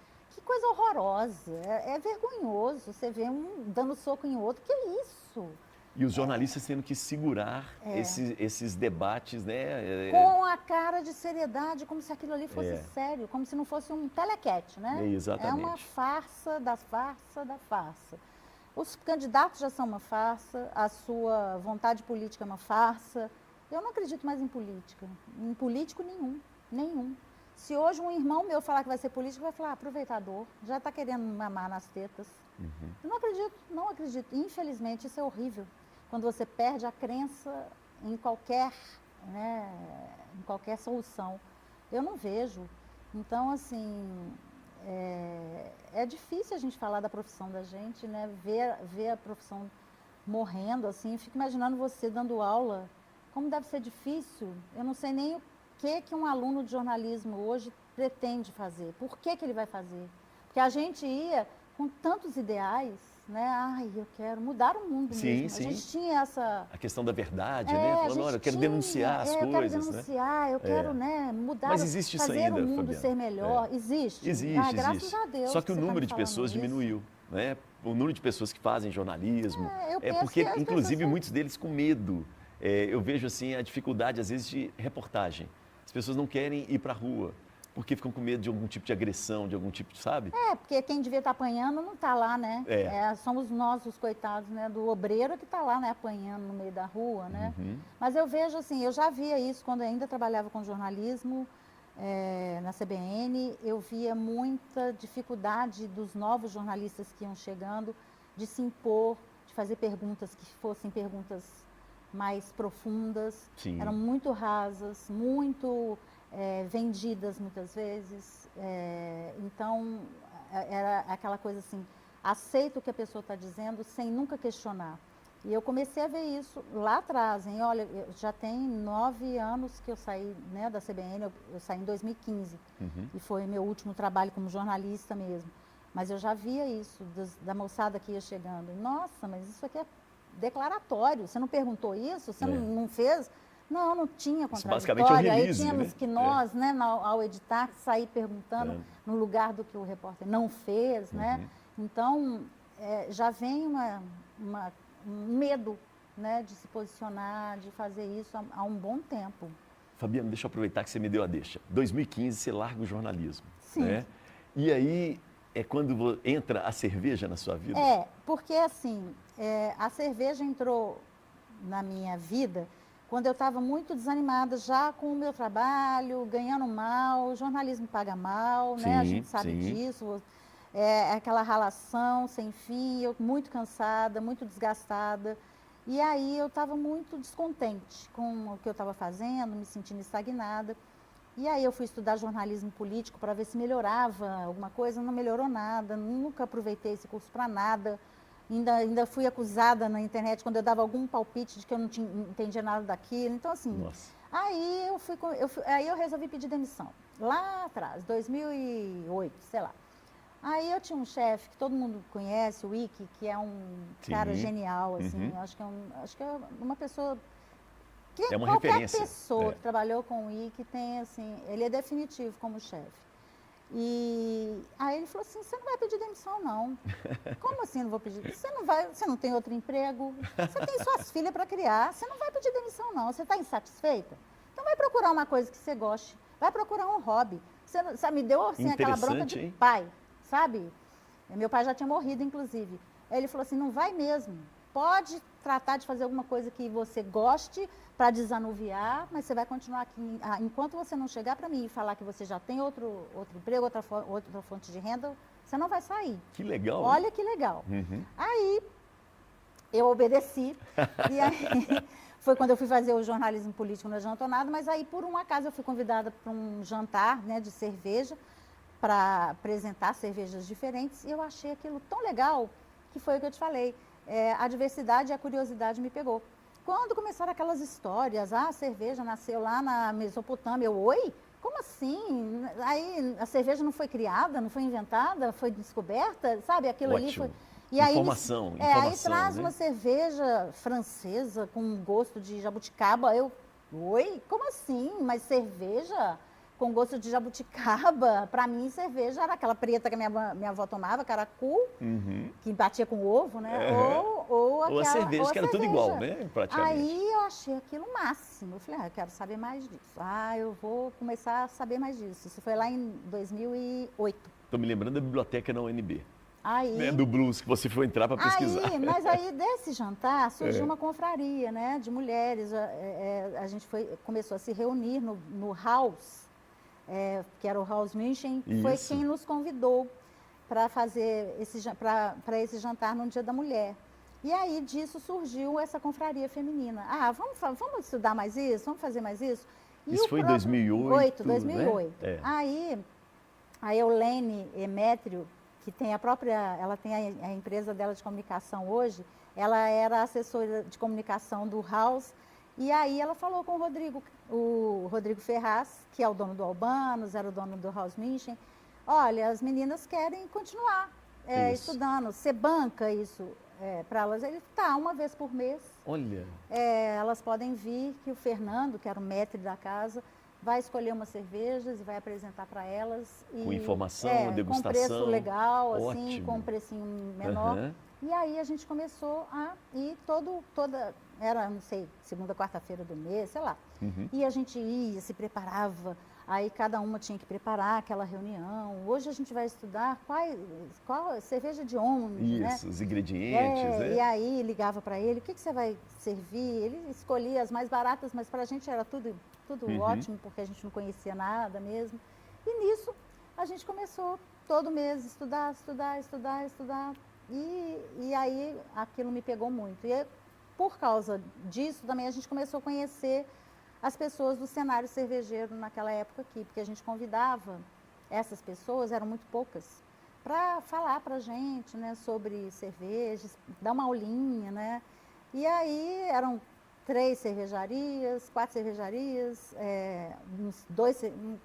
[SPEAKER 2] coisa horrorosa, é vergonhoso você ver um dando soco em outro, que isso?
[SPEAKER 1] E os jornalistas tendo que segurar esses debates, né?
[SPEAKER 2] Com a cara de seriedade, como se aquilo ali fosse sério, como se não fosse um telequete, né?
[SPEAKER 1] Exatamente.
[SPEAKER 2] É uma farsa da farsa da farsa. Os candidatos já são uma farsa, a sua vontade política é uma farsa. Eu não acredito mais em política, em político nenhum. Se hoje um irmão meu falar que vai ser político, vai falar, aproveitador, já está querendo mamar nas tetas. Eu não acredito. Infelizmente, isso é horrível. Quando você perde a crença em qualquer, né, em qualquer solução. Eu não vejo. Então, assim, é difícil a gente falar da profissão da gente, né? Ver a profissão morrendo, assim. Fico imaginando você dando aula. Como deve ser difícil. Eu não sei nem o que um aluno de jornalismo hoje pretende fazer. Por que ele vai fazer? Porque a gente ia com tantos ideais, né? Ai, eu quero mudar o mundo mesmo.
[SPEAKER 1] Sim.
[SPEAKER 2] A gente tinha essa...
[SPEAKER 1] A questão da verdade, né? Falando, olha, eu quero denunciar as coisas,
[SPEAKER 2] eu quero denunciar,
[SPEAKER 1] né?
[SPEAKER 2] eu quero, né, mudar,
[SPEAKER 1] Mas existe isso
[SPEAKER 2] fazer
[SPEAKER 1] ainda,
[SPEAKER 2] o mundo
[SPEAKER 1] Fabiana?
[SPEAKER 2] ser melhor. Existe.
[SPEAKER 1] Existe.
[SPEAKER 2] Graças a Deus.
[SPEAKER 1] Só que o
[SPEAKER 2] você
[SPEAKER 1] número
[SPEAKER 2] tá
[SPEAKER 1] de
[SPEAKER 2] me
[SPEAKER 1] pessoas
[SPEAKER 2] falando isso.
[SPEAKER 1] diminuiu, né? O número de pessoas que fazem jornalismo.
[SPEAKER 2] Eu penso
[SPEAKER 1] porque,
[SPEAKER 2] que as
[SPEAKER 1] inclusive,
[SPEAKER 2] pessoas...
[SPEAKER 1] muitos deles com medo. Eu vejo, assim, a dificuldade, às vezes, de reportagem. As pessoas não querem ir para a rua, porque ficam com medo de algum tipo de agressão, de algum tipo, sabe?
[SPEAKER 2] Porque quem devia estar apanhando não está lá, né? Somos nós, os coitados, né? Do obreiro que está lá, né? Apanhando no meio da rua, né? Mas eu vejo assim, eu já via isso quando eu ainda trabalhava com jornalismo, na CBN, eu via muita dificuldade dos novos jornalistas que iam chegando de se impor, de fazer perguntas que fossem perguntas mais profundas.
[SPEAKER 1] Sim.
[SPEAKER 2] Eram muito rasas, muito vendidas muitas vezes. Então, era aquela coisa assim, aceita o que a pessoa está dizendo sem nunca questionar. E eu comecei a ver isso lá atrás, hein? Olha, já tem 9 anos que eu saí, né, da CBN, eu saí em 2015. E foi meu último trabalho como jornalista mesmo. Mas eu já via isso, da moçada que ia chegando. Nossa, mas isso aqui é declaratório, você não perguntou isso? Você não fez? Não tinha contraditório. Isso
[SPEAKER 1] basicamente é um release,
[SPEAKER 2] aí tínhamos
[SPEAKER 1] né?
[SPEAKER 2] que nós, né, ao editar, sair perguntando no lugar do que o repórter não fez, né? Então, já vem um medo, né, de se posicionar, de fazer isso há um bom tempo.
[SPEAKER 1] Fabiana, deixa eu aproveitar que você me deu a deixa. 2015, você larga o jornalismo.
[SPEAKER 2] Sim.
[SPEAKER 1] Né? E aí é quando entra a cerveja na sua vida?
[SPEAKER 2] Porque assim, a cerveja entrou na minha vida quando eu estava muito desanimada já com o meu trabalho, ganhando mal, o jornalismo paga mal, né? A gente sabe disso. Aquela ralação sem fim, eu muito cansada, muito desgastada. E aí eu estava muito descontente com o que eu estava fazendo, me sentindo estagnada. E aí eu fui estudar jornalismo político para ver se melhorava alguma coisa, não melhorou nada, nunca aproveitei esse curso para nada. Ainda fui acusada na internet quando eu dava algum palpite de que eu não entendia nada daquilo. Então, assim,
[SPEAKER 1] Nossa.
[SPEAKER 2] aí eu resolvi pedir demissão. Lá atrás, 2008, sei lá. Aí eu tinha um chefe que todo mundo conhece, o Ike, que é um cara genial, assim. Acho que é uma pessoa...
[SPEAKER 1] É uma
[SPEAKER 2] qualquer
[SPEAKER 1] referência.
[SPEAKER 2] pessoa que trabalhou com o Ike tem, assim, ele é definitivo como chefe. E aí ele falou assim, você não vai pedir demissão, não. Como assim não vou pedir? Você não tem outro emprego, você tem suas filhas para criar, você não vai pedir demissão, não. Você está insatisfeita? Então vai procurar uma coisa que você goste, vai procurar um hobby. Você me deu, assim, aquela bronca de pai, sabe? Meu pai já tinha morrido, inclusive. Aí ele falou assim, não vai mesmo. Pode tratar de fazer alguma coisa que você goste para desanuviar, mas você vai continuar aqui. Enquanto você não chegar para mim e falar que você já tem outro emprego, outra fonte de renda, você não vai sair.
[SPEAKER 1] Que legal.
[SPEAKER 2] Olha que legal. Aí eu obedeci. E aí foi quando eu fui fazer o jornalismo político no Adiantou Nada, mas aí por um acaso eu fui convidada para um jantar, né, de cerveja, para apresentar cervejas diferentes, e eu achei aquilo tão legal que foi o que eu te falei. A diversidade e a curiosidade me pegou. Quando começaram aquelas histórias, a cerveja nasceu lá na Mesopotâmia, oi? Como assim? Aí a cerveja não foi criada, não foi inventada, foi descoberta, sabe? Aquilo
[SPEAKER 1] Ótimo.
[SPEAKER 2] ali foi...
[SPEAKER 1] E informação,
[SPEAKER 2] aí traz,
[SPEAKER 1] né?
[SPEAKER 2] uma cerveja francesa com gosto de jabuticaba, oi? Como assim? Mas cerveja? com gosto de jabuticaba. Para mim, cerveja era aquela preta que a minha avó tomava, caracu, que batia com ovo, né? Ou
[SPEAKER 1] a cerveja, que era tudo igual, né? Praticamente.
[SPEAKER 2] Aí eu achei aquilo o máximo. Eu falei, eu quero saber mais disso. Eu vou começar a saber mais disso. Isso foi lá em 2008.
[SPEAKER 1] Estou me lembrando da biblioteca na UNB.
[SPEAKER 2] Aí,
[SPEAKER 1] Né, do blues, que você foi entrar para pesquisar.
[SPEAKER 2] Mas aí desse jantar surgiu uma confraria, né, de mulheres. A gente começou a se reunir no House, que era o House München, foi quem nos convidou para fazer para esse jantar no Dia da Mulher. E aí disso surgiu essa confraria feminina. Vamos estudar mais isso? Vamos fazer mais isso?
[SPEAKER 1] Isso foi em 2008,
[SPEAKER 2] 2008.
[SPEAKER 1] Né?
[SPEAKER 2] Aí a Eulene Emétrio, que tem ela tem a empresa dela de comunicação hoje, ela era assessora de comunicação do House, e aí ela falou com o Rodrigo Ferraz, que é o dono do Albanos, era o dono do House München, olha, as meninas querem continuar estudando, você banca isso para elas? Ele, tá, uma vez por mês.
[SPEAKER 1] Olha.
[SPEAKER 2] Elas podem vir, que o Fernando, que era o maître da casa, vai escolher umas cervejas e vai apresentar para elas.
[SPEAKER 1] Com informação, degustação.
[SPEAKER 2] Com preço legal, assim,
[SPEAKER 1] Ótimo.
[SPEAKER 2] com um precinho menor. E aí a gente começou a ir era, não sei, segunda, quarta-feira do mês, sei lá. E a gente ia, se preparava, aí cada uma tinha que preparar aquela reunião. Hoje a gente vai estudar qual cerveja de onde, né?
[SPEAKER 1] Isso, os ingredientes, né?
[SPEAKER 2] E aí ligava para ele, o que você vai servir? Ele escolhia as mais baratas, mas para a gente era tudo ótimo, porque a gente não conhecia nada mesmo. E nisso a gente começou todo mês estudar. E aí aquilo me pegou muito. E por causa disso também a gente começou a conhecer as pessoas do cenário cervejeiro naquela época aqui, porque a gente convidava essas pessoas, eram muito poucas, para falar para a gente, né, sobre cervejas, dar uma aulinha, né? E aí eram 3 cervejarias, 4 cervejarias,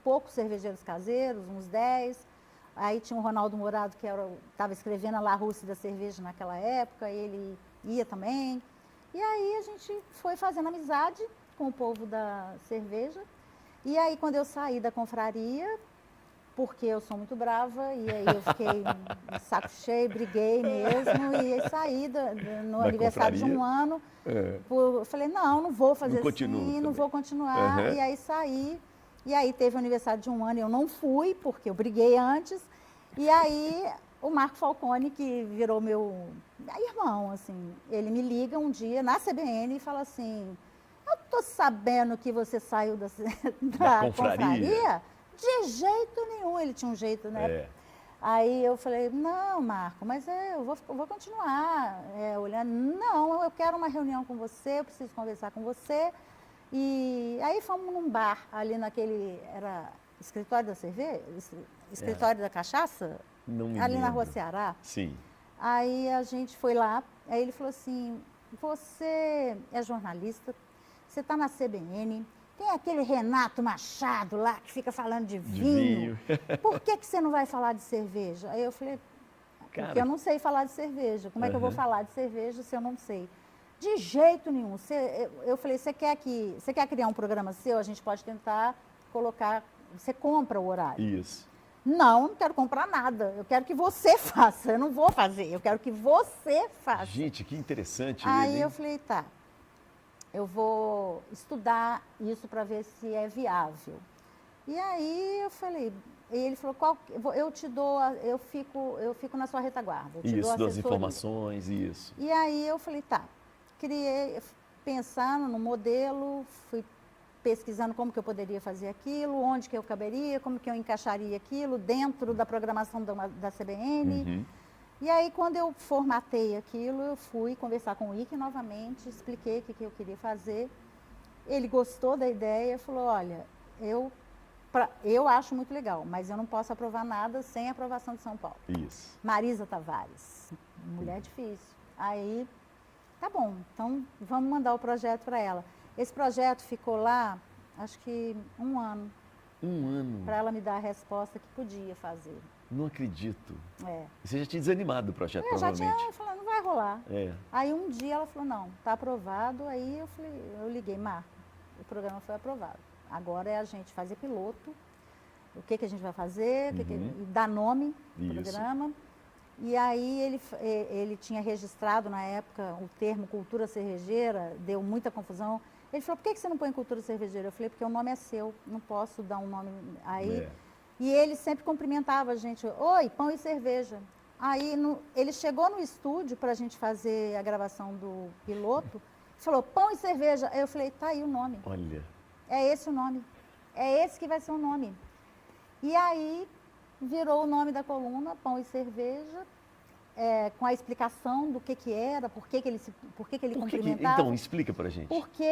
[SPEAKER 2] poucos cervejeiros caseiros, uns 10. Aí tinha o Ronaldo Morado, que estava escrevendo a La Russe da cerveja naquela época, ele ia também. E aí a gente foi fazendo amizade com o povo da cerveja. E aí quando eu saí da confraria, porque eu sou muito brava, e aí eu fiquei saco cheio, briguei mesmo, e saí no aniversário de um ano. Eu falei, não vou fazer assim, não vou continuar. E aí saí, e aí teve o aniversário de um ano, e eu não fui, porque eu briguei antes. E aí o Marco Falcone, que virou meu irmão, assim, ele me liga um dia na CBN e fala assim, eu tô sabendo que você saiu da confraria. De jeito nenhum, ele tinha um jeito, né? Aí eu falei, não, Marco, mas eu vou continuar olhando. Não, eu quero uma reunião com você, eu preciso conversar com você. E aí fomos num bar, ali era escritório da cerveja, escritório da cachaça, ali na Rua Ceará.
[SPEAKER 1] Sim.
[SPEAKER 2] Aí a gente foi lá, aí ele falou assim, você é jornalista, você está na CBN, tem aquele Renato Machado lá que fica falando de vinho. Por que você não vai falar de cerveja? Aí eu falei, porque eu não sei falar de cerveja. Como é que eu vou falar de cerveja se eu não sei? De jeito nenhum. Eu falei, você quer criar um programa seu? A gente pode tentar colocar, você compra o horário.
[SPEAKER 1] Isso.
[SPEAKER 2] Não, eu não quero comprar nada. Eu quero que você faça. Eu não vou fazer. Eu quero que você faça.
[SPEAKER 1] Gente, que interessante.
[SPEAKER 2] Aí eu falei, tá. Eu vou estudar isso para ver se é viável. E aí eu falei, ele falou, eu te dou, eu fico na sua retaguarda.
[SPEAKER 1] Isso, das informações, isso.
[SPEAKER 2] E aí eu falei, tá, pensando no modelo, fui pesquisando como que eu poderia fazer aquilo, onde que eu caberia, como que eu encaixaria aquilo dentro da programação da CBN. E aí, quando eu formatei aquilo, eu fui conversar com o Ike novamente, expliquei o que eu queria fazer. Ele gostou da ideia e falou, olha, eu acho muito legal, mas eu não posso aprovar nada sem a aprovação de São Paulo.
[SPEAKER 1] Isso.
[SPEAKER 2] Marisa Tavares, mulher difícil. Aí, tá bom, então vamos mandar o projeto para ela. Esse projeto ficou lá, acho que 1 ano.
[SPEAKER 1] 1 ano?
[SPEAKER 2] Para ela me dar a resposta que podia fazer.
[SPEAKER 1] Não acredito. Você já tinha desanimado do projeto, provavelmente.
[SPEAKER 2] Já tinha falado, não vai rolar.
[SPEAKER 1] É.
[SPEAKER 2] Aí um dia ela falou, não, está aprovado. Aí eu liguei, Marco, o programa foi aprovado. Agora é a gente fazer piloto, o que a gente vai fazer, e dar nome ao programa. E aí ele tinha registrado na época o termo cultura cervejeira, deu muita confusão. Ele falou, por que você não põe cultura cervejeira? Eu falei, porque o nome é seu, não posso dar um nome. Aí, e ele sempre cumprimentava a gente, oi, pão e cerveja. Aí ele chegou no estúdio para a gente fazer a gravação do piloto, falou, pão e cerveja. Aí eu falei, tá aí o nome.
[SPEAKER 1] Olha.
[SPEAKER 2] É esse o nome. É esse que vai ser o nome. E aí virou o nome da coluna, Pão e Cerveja, com a explicação do que era, por que ele cumprimentava.
[SPEAKER 1] Então, explica pra gente.
[SPEAKER 2] Porque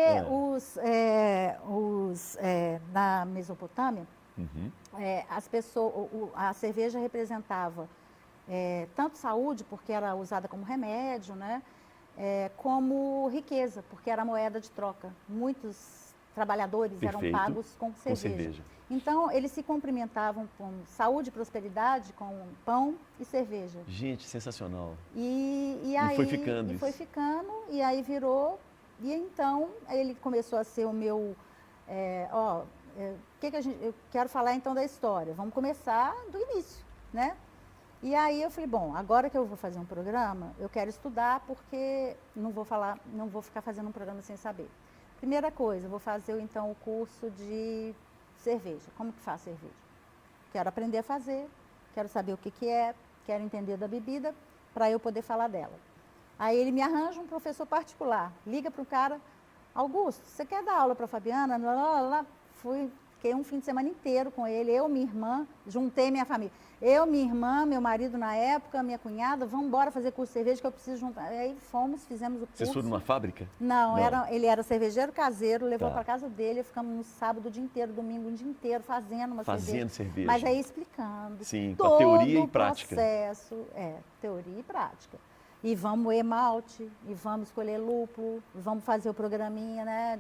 [SPEAKER 2] na Mesopotâmia, as pessoas, a cerveja representava tanto saúde, porque era usada como remédio, né? Como riqueza, porque era moeda de troca. Muitos trabalhadores eram pagos com cerveja. Então, eles se cumprimentavam com saúde e prosperidade, com pão e cerveja.
[SPEAKER 1] Gente, sensacional.
[SPEAKER 2] E aí
[SPEAKER 1] foi ficando isso.
[SPEAKER 2] Foi ficando, e aí virou, e então ele começou a ser o meu, eu quero falar então da história, vamos começar do início, né? E aí eu falei, bom, agora que eu vou fazer um programa, eu quero estudar porque não vou ficar fazendo um programa sem saber. Primeira coisa, eu vou fazer então o curso de cerveja. Como que faz cerveja? Quero aprender a fazer, quero saber o que é, quero entender da bebida para eu poder falar dela. Aí ele me arranja um professor particular, liga para o cara, Augusto, você quer dar aula para a Fabiana? Fiquei um fim de semana inteiro com ele, eu, minha irmã, juntei minha família. Eu, minha irmã, meu marido na época, minha cunhada, vamos embora fazer curso de cerveja que eu preciso juntar. Aí fizemos o curso.
[SPEAKER 1] Vocês foram numa fábrica?
[SPEAKER 2] Não. Ele era cervejeiro caseiro, levou para casa dele, ficamos no sábado o dia inteiro, domingo o dia inteiro, fazendo uma cerveja.
[SPEAKER 1] Fazendo cerveja.
[SPEAKER 2] Mas aí explicando.
[SPEAKER 1] Sim, com a teoria e prática.
[SPEAKER 2] Todo o processo, teoria e prática. E vamos moer malte, e vamos escolher lúpulo, vamos fazer o programinha, né,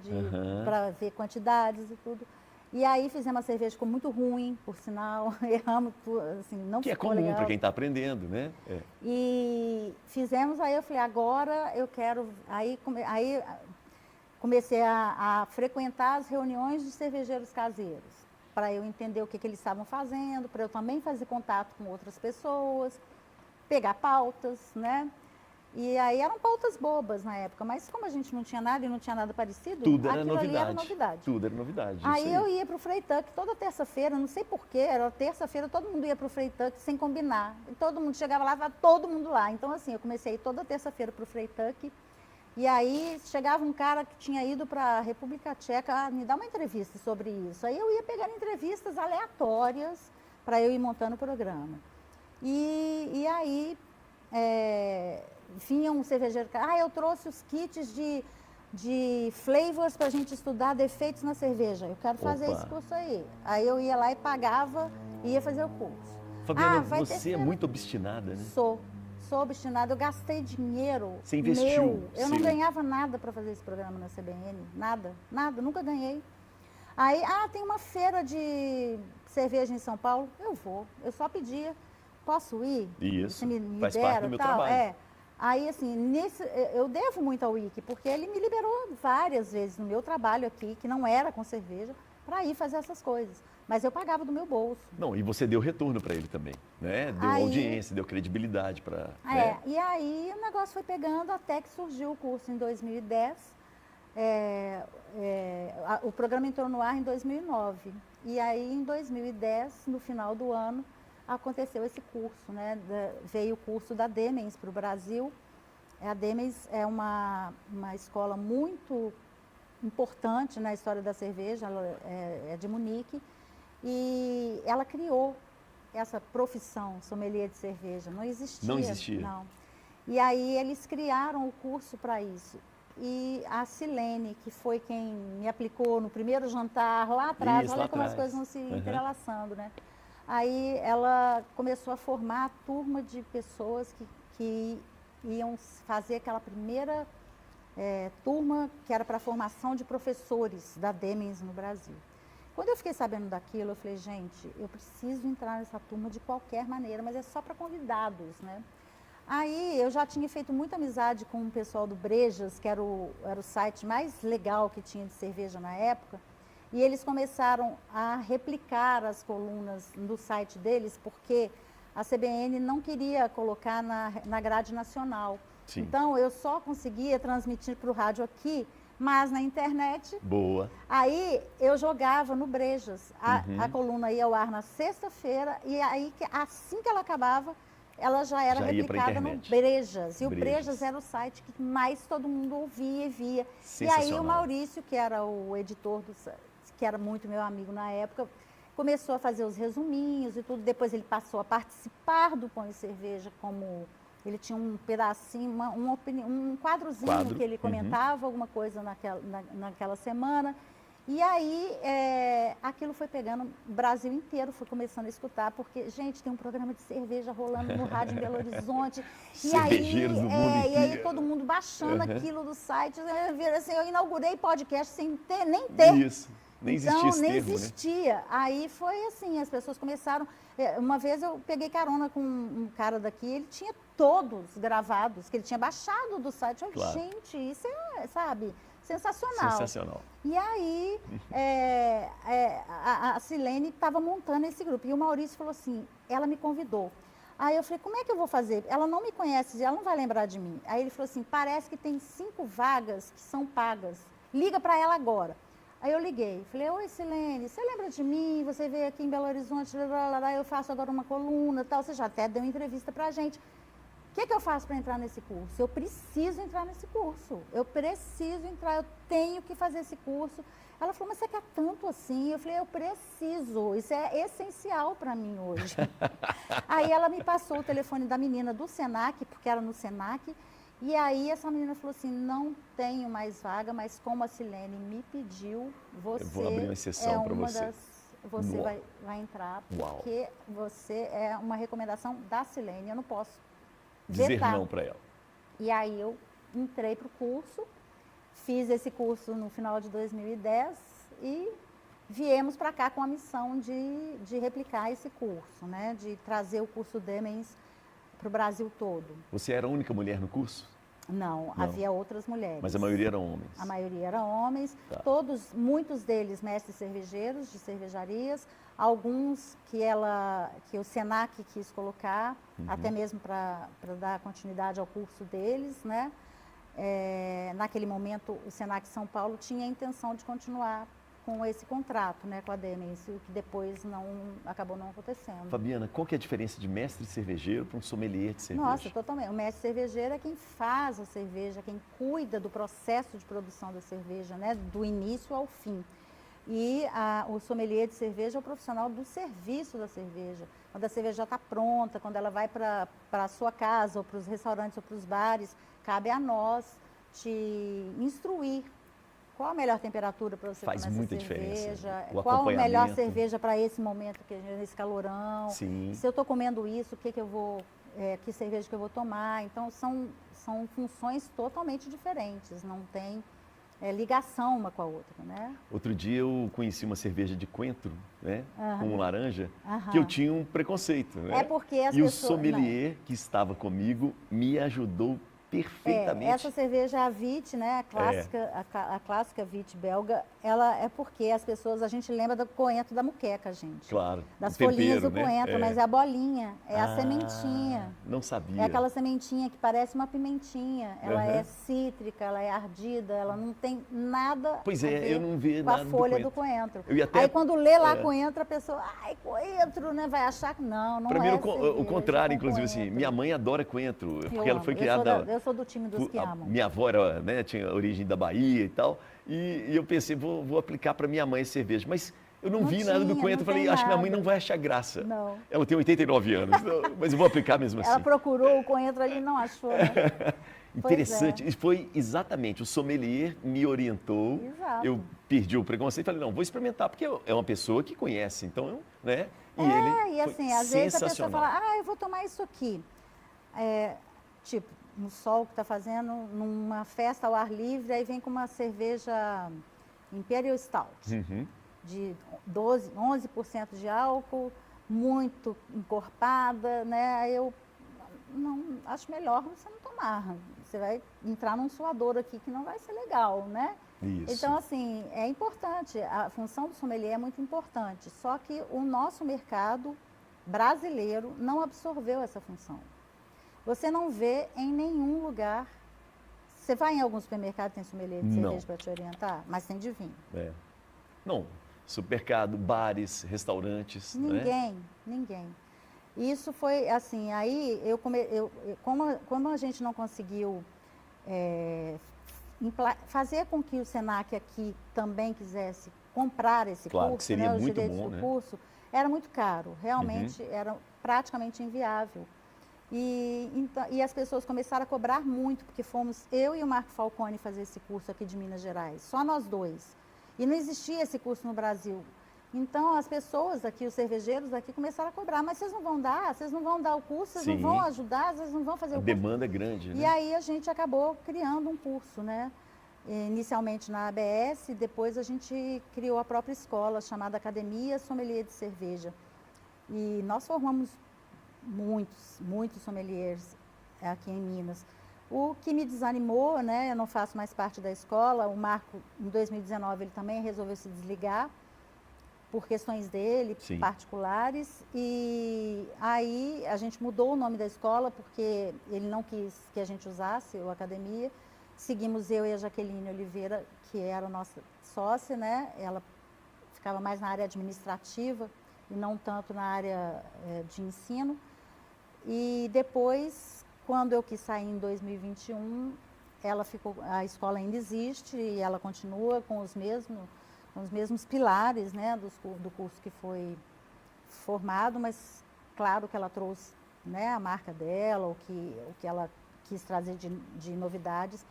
[SPEAKER 2] para ver quantidades e tudo. E aí fizemos uma cerveja, ficou muito ruim, por sinal, erramos tudo, assim, não
[SPEAKER 1] que
[SPEAKER 2] ficou
[SPEAKER 1] é comum
[SPEAKER 2] legal.
[SPEAKER 1] para quem está aprendendo, né?
[SPEAKER 2] E fizemos, aí eu falei, agora eu quero, aí comecei a frequentar as reuniões de cervejeiros caseiros, para eu entender o que eles estavam fazendo, para eu também fazer contato com outras pessoas, pegar pautas, né? E aí eram pautas bobas na época, mas como a gente não tinha nada e não tinha nada parecido,
[SPEAKER 1] tudo era
[SPEAKER 2] aquilo
[SPEAKER 1] novidade.
[SPEAKER 2] ali era novidade.
[SPEAKER 1] Tudo era novidade.
[SPEAKER 2] Aí eu ia para o Freitag toda terça-feira, não sei porquê, era terça-feira, todo mundo ia para o Freitag sem combinar. E todo mundo chegava lá, estava todo mundo lá. Então, assim, eu comecei a ir toda terça-feira para o Freitag. E aí chegava um cara que tinha ido para a República Tcheca, me dá uma entrevista sobre isso. Aí eu ia pegando entrevistas aleatórias para eu ir montando o programa. E aí vinha um cervejeiro, eu trouxe os kits de flavors para a gente estudar defeitos na cerveja. Eu quero fazer esse curso aí. Aí eu ia lá e pagava e ia fazer o curso.
[SPEAKER 1] Fabiana, você é muito obstinada, né?
[SPEAKER 2] Sou obstinada. Eu gastei dinheiro.
[SPEAKER 1] Você investiu.
[SPEAKER 2] Eu não ganhava nada para fazer esse programa na CBN. Nada, nunca ganhei. Aí, tem uma feira de cerveja em São Paulo. Eu vou. Eu só pedia, posso ir?
[SPEAKER 1] Isso,
[SPEAKER 2] você me
[SPEAKER 1] faz
[SPEAKER 2] libera,
[SPEAKER 1] parte do meu trabalho.
[SPEAKER 2] Aí, assim, eu devo muito ao Wiki, porque ele me liberou várias vezes no meu trabalho aqui, que não era com cerveja, para ir fazer essas coisas. Mas eu pagava do meu bolso.
[SPEAKER 1] Não, e você deu retorno para ele também, né? Deu audiência, deu credibilidade para...
[SPEAKER 2] E aí o negócio foi pegando até que surgiu o curso em 2010. O programa entrou no ar em 2009. E aí, em 2010, no final do ano, aconteceu esse curso, né? Veio o curso da Demens para o Brasil. A Demens é uma escola muito importante na história da cerveja, ela é de Munique, e ela criou essa profissão, sommelier de cerveja. Não existia.
[SPEAKER 1] Não existia?
[SPEAKER 2] Não. E aí eles criaram o curso para isso. E a Silene, que foi quem me aplicou no primeiro jantar lá atrás, olha como as coisas vão se entrelaçando, né? Aí ela começou a formar a turma de pessoas que iam fazer aquela primeira turma que era para a formação de professores da Demens no Brasil. Quando eu fiquei sabendo daquilo, eu falei, gente, eu preciso entrar nessa turma de qualquer maneira, mas é só para convidados, né? Aí eu já tinha feito muita amizade com o pessoal do Brejas, que era o site mais legal que tinha de cerveja na época. E eles começaram a replicar as colunas no site deles, porque a CBN não queria colocar na grade nacional.
[SPEAKER 1] Sim.
[SPEAKER 2] Então, eu só conseguia transmitir para o rádio aqui, mas na internet.
[SPEAKER 1] Boa.
[SPEAKER 2] Aí, eu jogava no Brejas. A coluna ia ao ar na sexta-feira, e aí, assim que ela acabava, ela já era replicada no Brejas. E o Brejas era o site que mais todo mundo ouvia e via. E aí, o Maurício, que era o editor que era muito meu amigo na época, começou a fazer os resuminhos e tudo. Depois ele passou a participar do Pão e Cerveja, como ele tinha um pedacinho, um quadrozinho que ele comentava alguma coisa naquela semana. E aí, aquilo foi pegando, o Brasil inteiro foi começando a escutar, porque, gente, tem um programa de cerveja rolando no rádio em Belo Horizonte.
[SPEAKER 1] Cervejeiros do mundo inteiro.
[SPEAKER 2] E aí todo mundo baixando aquilo do site. Assim, eu inaugurei podcast sem nem ter.
[SPEAKER 1] Isso. Nem existia esse termo,
[SPEAKER 2] nem existia. Né? Aí foi assim, as pessoas começaram... Uma vez eu peguei carona com um cara daqui, ele tinha todos gravados, que ele tinha baixado do site. Eu falei, gente, isso é, sabe, sensacional.
[SPEAKER 1] Sensacional.
[SPEAKER 2] E aí, a Silene estava montando esse grupo. E o Maurício falou assim, ela me convidou. Aí eu falei, como é que eu vou fazer? Ela não me conhece, ela não vai lembrar de mim. Aí ele falou assim, parece que tem 5 vagas que são pagas. Liga para ela agora. Aí eu liguei, falei, oi Silene, você lembra de mim? Você veio aqui em Belo Horizonte, eu faço agora uma coluna e tal, você já até deu entrevista pra gente. O que eu faço para entrar nesse curso? Eu preciso entrar nesse curso, eu preciso entrar, eu tenho que fazer esse curso. Ela falou, mas você quer tanto assim? Eu falei, eu preciso, isso é essencial para mim hoje. Aí ela me passou o telefone da menina do Senac, porque era no Senac, e aí essa menina falou assim, não tenho mais vaga, mas como a Silene me pediu, você
[SPEAKER 1] eu vou abrir uma exceção para você.
[SPEAKER 2] Você vai entrar, porque você é uma recomendação da Silene, eu não posso
[SPEAKER 1] dizer não para ela.
[SPEAKER 2] E aí eu entrei para o curso, fiz esse curso no final de 2010 e viemos para cá com a missão de replicar esse curso, né? De trazer o curso Demens para o Brasil todo.
[SPEAKER 1] Você era a única mulher no curso?
[SPEAKER 2] Não, havia outras mulheres.
[SPEAKER 1] Mas a maioria eram homens?
[SPEAKER 2] A maioria eram homens, muitos deles mestres cervejeiros, de cervejarias, alguns que o Senac quis colocar, até mesmo para dar continuidade ao curso deles, né? Naquele momento, o Senac São Paulo tinha a intenção de continuar com esse contrato, né, com a Demens, o que depois acabou não acontecendo.
[SPEAKER 1] Fabiana, qual que é a diferença de mestre cervejeiro para um sommelier de cerveja?
[SPEAKER 2] Nossa, totalmente. O mestre cervejeiro é quem faz a cerveja, quem cuida do processo de produção da cerveja, né, do início ao fim. E o sommelier de cerveja é o profissional do serviço da cerveja. Quando a cerveja já está pronta, quando ela vai para a sua casa, ou para os restaurantes, ou para os bares, cabe a nós te instruir. Qual a melhor temperatura para você tomar essa cerveja? Faz muita diferença. Qual a melhor cerveja para esse momento, nesse calorão?
[SPEAKER 1] Sim.
[SPEAKER 2] Se eu estou comendo isso, que cerveja que eu vou tomar? Então, são funções totalmente diferentes, não tem ligação uma com a outra, né?
[SPEAKER 1] Outro dia eu conheci uma cerveja de coentro, né? Com laranja, que eu tinha um preconceito, né?
[SPEAKER 2] É porque as
[SPEAKER 1] pessoas... o sommelier que estava comigo me ajudou perfeitamente.
[SPEAKER 2] Essa cerveja, a Vit, né, a clássica Vit belga, ela é porque as pessoas, a gente lembra do coentro da muqueca, gente.
[SPEAKER 1] Claro.
[SPEAKER 2] Das folhinhas do coentro, mas é a bolinha, é a sementinha.
[SPEAKER 1] Não sabia.
[SPEAKER 2] É aquela sementinha que parece uma pimentinha. Ela é cítrica, ela é ardida, ela não tem nada
[SPEAKER 1] a ver
[SPEAKER 2] eu
[SPEAKER 1] não vi
[SPEAKER 2] com
[SPEAKER 1] nada
[SPEAKER 2] a folha do coentro.
[SPEAKER 1] Até...
[SPEAKER 2] Aí quando lê lá coentro, a pessoa, ai, coentro, né, vai achar que não
[SPEAKER 1] pra mim,
[SPEAKER 2] é
[SPEAKER 1] o contrário, inclusive, assim, minha mãe adora coentro, porque ela foi criada...
[SPEAKER 2] Eu sou do time dos que amam.
[SPEAKER 1] Minha avó era, né, tinha origem da Bahia e tal, e eu pensei, vou aplicar para minha mãe a cerveja, mas eu não vi nada do coentro, eu falei, acho que minha mãe não vai achar graça.
[SPEAKER 2] Não.
[SPEAKER 1] Ela tem 89 anos, mas eu vou aplicar mesmo assim.
[SPEAKER 2] Ela procurou o coentro ali e não achou, né?
[SPEAKER 1] Interessante, foi exatamente, o sommelier me orientou, eu perdi o preconceito e falei, não, vou experimentar, porque é uma pessoa que conhece, então, né?
[SPEAKER 2] E assim, às vezes a pessoa fala, eu vou tomar isso aqui. Tipo, no sol que está fazendo, numa festa ao ar livre, aí vem com uma cerveja Imperial Stout, de 11% de álcool, muito encorpada, né? Aí eu acho melhor você não tomar. Você vai entrar num suador aqui que não vai ser legal, né?
[SPEAKER 1] Isso.
[SPEAKER 2] Então, assim, é importante, a função do sommelier é muito importante, só que o nosso mercado brasileiro não absorveu essa função. Você não vê em nenhum lugar. Você vai em algum supermercado tem sommelier de cerveja para te orientar? Mas tem de vinho.
[SPEAKER 1] Não, supermercado, bares, restaurantes,
[SPEAKER 2] Ninguém, ninguém. Isso foi assim, aí como a gente não conseguiu fazer com que o Senac aqui também quisesse comprar esse
[SPEAKER 1] Claro,
[SPEAKER 2] curso,
[SPEAKER 1] que seria
[SPEAKER 2] os
[SPEAKER 1] muito
[SPEAKER 2] direitos
[SPEAKER 1] bom,
[SPEAKER 2] do
[SPEAKER 1] né?
[SPEAKER 2] curso, era muito caro, realmente era praticamente inviável. E as pessoas começaram a cobrar muito, porque fomos eu e o Marco Falcone fazer esse curso aqui de Minas Gerais, só nós dois. E não existia esse curso no Brasil. Então, as pessoas aqui, os cervejeiros aqui, começaram a cobrar. Mas vocês não vão dar? Vocês não vão dar o curso? Vocês não vão ajudar? Vocês não vão fazer o curso?
[SPEAKER 1] A demanda é grande, né?
[SPEAKER 2] E aí a gente acabou criando um curso, né? Inicialmente na ABS, depois a gente criou a própria escola, chamada Academia Sommelier de Cerveja. E nós formamos muitos sommeliers aqui em Minas. O que me desanimou, né? Eu não faço mais parte da escola. O Marco, em 2019, ele também resolveu se desligar por questões dele, particulares, e aí a gente mudou o nome da escola porque ele não quis que a gente usasse a academia. Seguimos eu e a Jaqueline Oliveira, que era a nossa sócia, né? Ela ficava mais na área administrativa e não tanto na área de ensino. E depois, quando eu quis sair em 2021, a escola ainda existe e ela continua com os mesmos pilares, né, do curso que foi formado, mas claro que ela trouxe, né, a marca dela, o que ela quis trazer de novidades.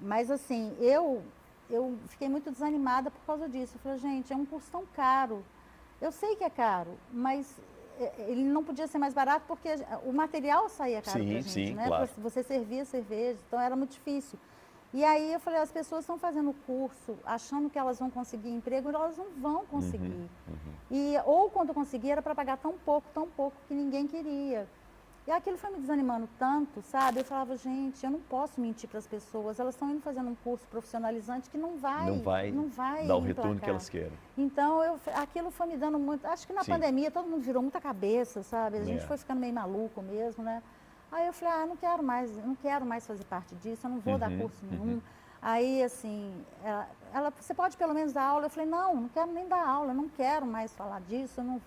[SPEAKER 2] Mas assim, eu fiquei muito desanimada por causa disso. Eu falei, gente, é um curso tão caro. Eu sei que é caro, mas ele não podia ser mais barato porque o material saía caro pra gente, né?
[SPEAKER 1] Claro.
[SPEAKER 2] Você servia cerveja, então era muito difícil. E aí eu falei, as pessoas estão fazendo curso, achando que elas vão conseguir emprego, elas não vão conseguir. Ou quando conseguir era para pagar tão pouco que ninguém queria. E aquilo foi me desanimando tanto, sabe? Eu falava, gente, eu não posso mentir para as pessoas, elas estão indo fazendo um curso profissionalizante que não vai
[SPEAKER 1] dar o retorno que elas querem.
[SPEAKER 2] Então, aquilo foi me dando muito... Acho que na pandemia todo mundo virou muita cabeça, sabe? A gente foi ficando meio maluco mesmo, né? Aí eu falei, não quero mais fazer parte disso, eu não vou dar curso nenhum. Aí, assim, você pode pelo menos dar aula? Eu falei, não quero nem dar aula, eu não quero mais falar disso, eu não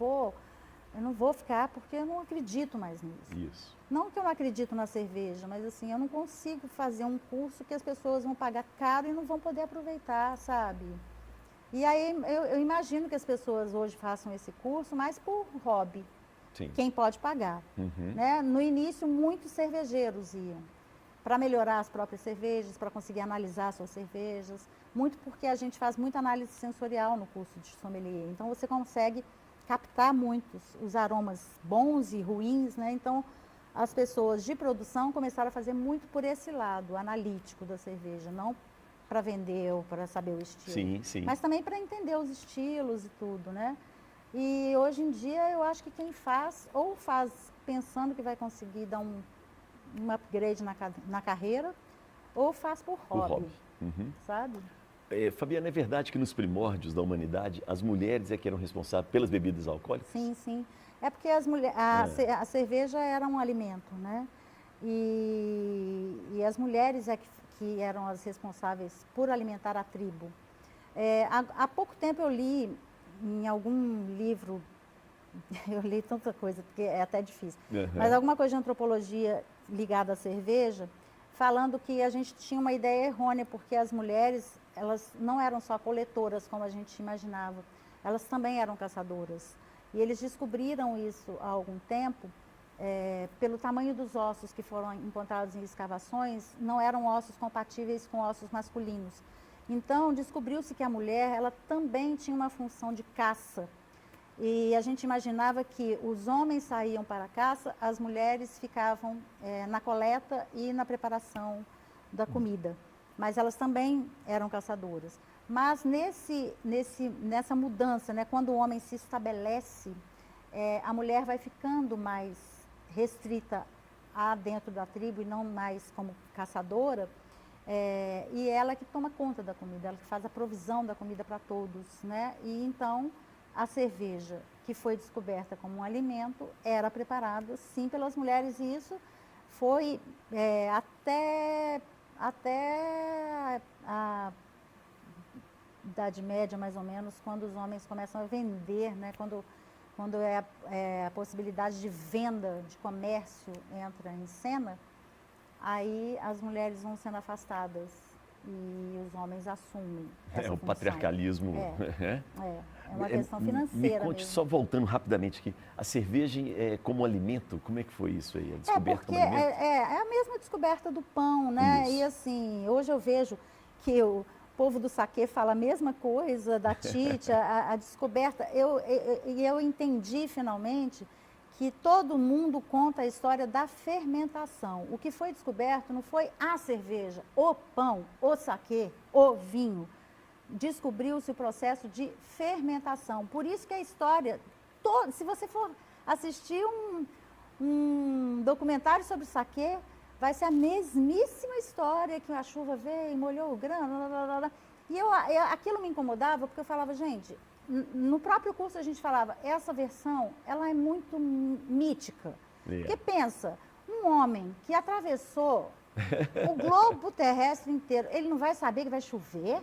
[SPEAKER 2] vou ficar porque eu não acredito mais nisso.
[SPEAKER 1] Isso.
[SPEAKER 2] Não que eu não acredito na cerveja, mas assim, eu não consigo fazer um curso que as pessoas vão pagar caro e não vão poder aproveitar, sabe? E aí eu imagino que as pessoas hoje façam esse curso mais por hobby.
[SPEAKER 1] Sim.
[SPEAKER 2] Quem pode pagar. Né? No início, muitos cervejeiros iam para melhorar as próprias cervejas, para conseguir analisar suas cervejas, muito porque a gente faz muita análise sensorial no curso de sommelier. Então, você consegue captar muitos os aromas bons e ruins, né? Então, as pessoas de produção começaram a fazer muito por esse lado analítico da cerveja, não para vender ou para saber o estilo, mas também para entender os estilos e tudo, né? E hoje em dia eu acho que quem faz, ou faz pensando que vai conseguir dar um upgrade na carreira, ou faz por hobby. Sabe?
[SPEAKER 1] Fabiana, é verdade que nos primórdios da humanidade as mulheres é que eram responsáveis pelas bebidas alcoólicas?
[SPEAKER 2] Sim. É porque a cerveja era um alimento, né? E as mulheres é que eram as responsáveis por alimentar a tribo. Há pouco tempo eu li em algum livro, eu li tanta coisa, porque é até difícil, mas alguma coisa de antropologia ligada à cerveja, falando que a gente tinha uma ideia errônea, porque as mulheres, elas não eram só coletoras, como a gente imaginava, elas também eram caçadoras. E eles descobriram isso há algum tempo, pelo tamanho dos ossos que foram encontrados em escavações, não eram ossos compatíveis com ossos masculinos. Então, descobriu-se que a mulher, ela também tinha uma função de caça. E a gente imaginava que os homens saíam para a caça, as mulheres ficavam na coleta e na preparação da comida. Mas elas também eram caçadoras. Mas nessa mudança, né, quando o homem se estabelece, a mulher vai ficando mais restrita a dentro da tribo e não mais como caçadora. E ela que toma conta da comida, ela que faz a provisão da comida para todos, né? E então a cerveja, que foi descoberta como um alimento, era preparada sim pelas mulheres, e isso foi até a Idade Média, mais ou menos, quando os homens começam a vender, né? Quando a possibilidade de venda, de comércio entra em cena, aí as mulheres vão sendo afastadas e os homens assumem essa
[SPEAKER 1] o
[SPEAKER 2] função.
[SPEAKER 1] patriarcalismo.
[SPEAKER 2] É uma questão financeira.
[SPEAKER 1] Me conte,
[SPEAKER 2] mesmo.
[SPEAKER 1] só voltando rapidamente aqui, a cerveja como alimento, como é que foi isso aí? A descoberta como alimento?
[SPEAKER 2] É a mesma descoberta do pão, né?
[SPEAKER 1] Isso.
[SPEAKER 2] E assim, hoje eu vejo que o povo do saquê fala a mesma coisa, da Tite, a descoberta. Eu entendi finalmente que todo mundo conta a história da fermentação. O que foi descoberto não foi a cerveja, o pão, o saquê, o vinho. Descobriu-se o processo de fermentação. Por isso que a história, se você for assistir um documentário sobre saquê, vai ser a mesmíssima história que a chuva veio e molhou o grão. E aquilo me incomodava, porque eu falava, gente, no próprio curso a gente falava, essa versão, ela é muito mítica. Porque pensa, um homem que atravessou o globo terrestre inteiro, ele não vai saber que vai chover?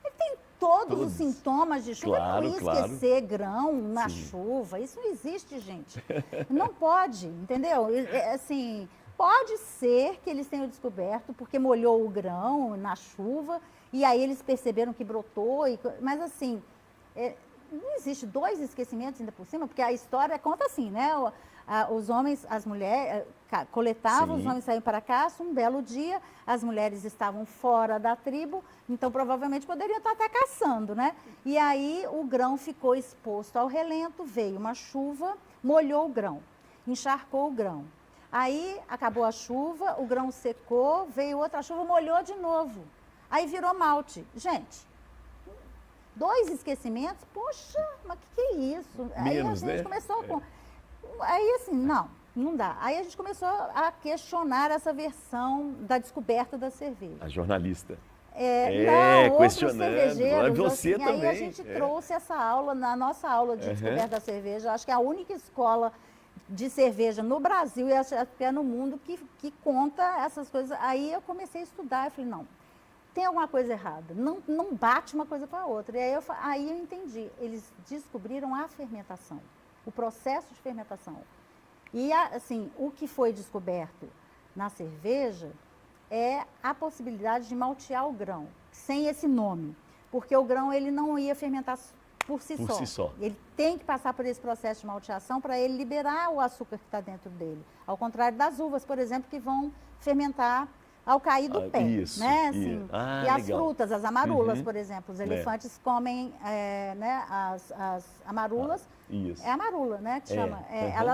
[SPEAKER 2] Ele tem todos os sintomas de chuva,
[SPEAKER 1] claro,
[SPEAKER 2] não ia esquecer grão na chuva, isso não existe, gente. Não pode, entendeu? Assim, pode ser que eles tenham descoberto porque molhou o grão na chuva e aí eles perceberam que brotou, mas assim, não existe 2 esquecimentos ainda por cima, porque a história conta assim, né? Os homens, as mulheres coletavam, os homens saíam para caça, um belo dia, as mulheres estavam fora da tribo, então provavelmente poderiam estar até caçando, né? E aí o grão ficou exposto ao relento, veio uma chuva, molhou o grão, encharcou o grão. Aí acabou a chuva, o grão secou, veio outra chuva, molhou de novo. Aí virou malte. Gente, 2 esquecimentos, poxa, mas que é isso? Aí a gente começou com... Aí assim, não dá. Aí a gente começou a questionar essa versão da descoberta da cerveja.
[SPEAKER 1] A jornalista.
[SPEAKER 2] Não,
[SPEAKER 1] questionando.
[SPEAKER 2] Outros cervejeiros.
[SPEAKER 1] Você
[SPEAKER 2] assim,
[SPEAKER 1] também.
[SPEAKER 2] Aí a gente trouxe essa aula, na nossa aula de descoberta da cerveja. Acho que é a única escola de cerveja no Brasil e até no mundo que conta essas coisas. Aí eu comecei a estudar, eu falei, não, tem alguma coisa errada, não bate uma coisa com a outra. E aí eu entendi, eles descobriram a fermentação, o processo de fermentação. E assim, o que foi descoberto na cerveja é a possibilidade de maltear o grão, sem esse nome, porque o grão ele não ia fermentar por si só. Ele tem que passar por esse processo de malteação para ele liberar o açúcar que está dentro dele. Ao contrário das uvas, por exemplo, que vão fermentar ao cair do pé.
[SPEAKER 1] Isso,
[SPEAKER 2] né? Assim, e as
[SPEAKER 1] legal.
[SPEAKER 2] frutas, as amarulas, por exemplo. Os elefantes comem né, as amarulas.
[SPEAKER 1] Isso.
[SPEAKER 2] É amarula, né? Que chama.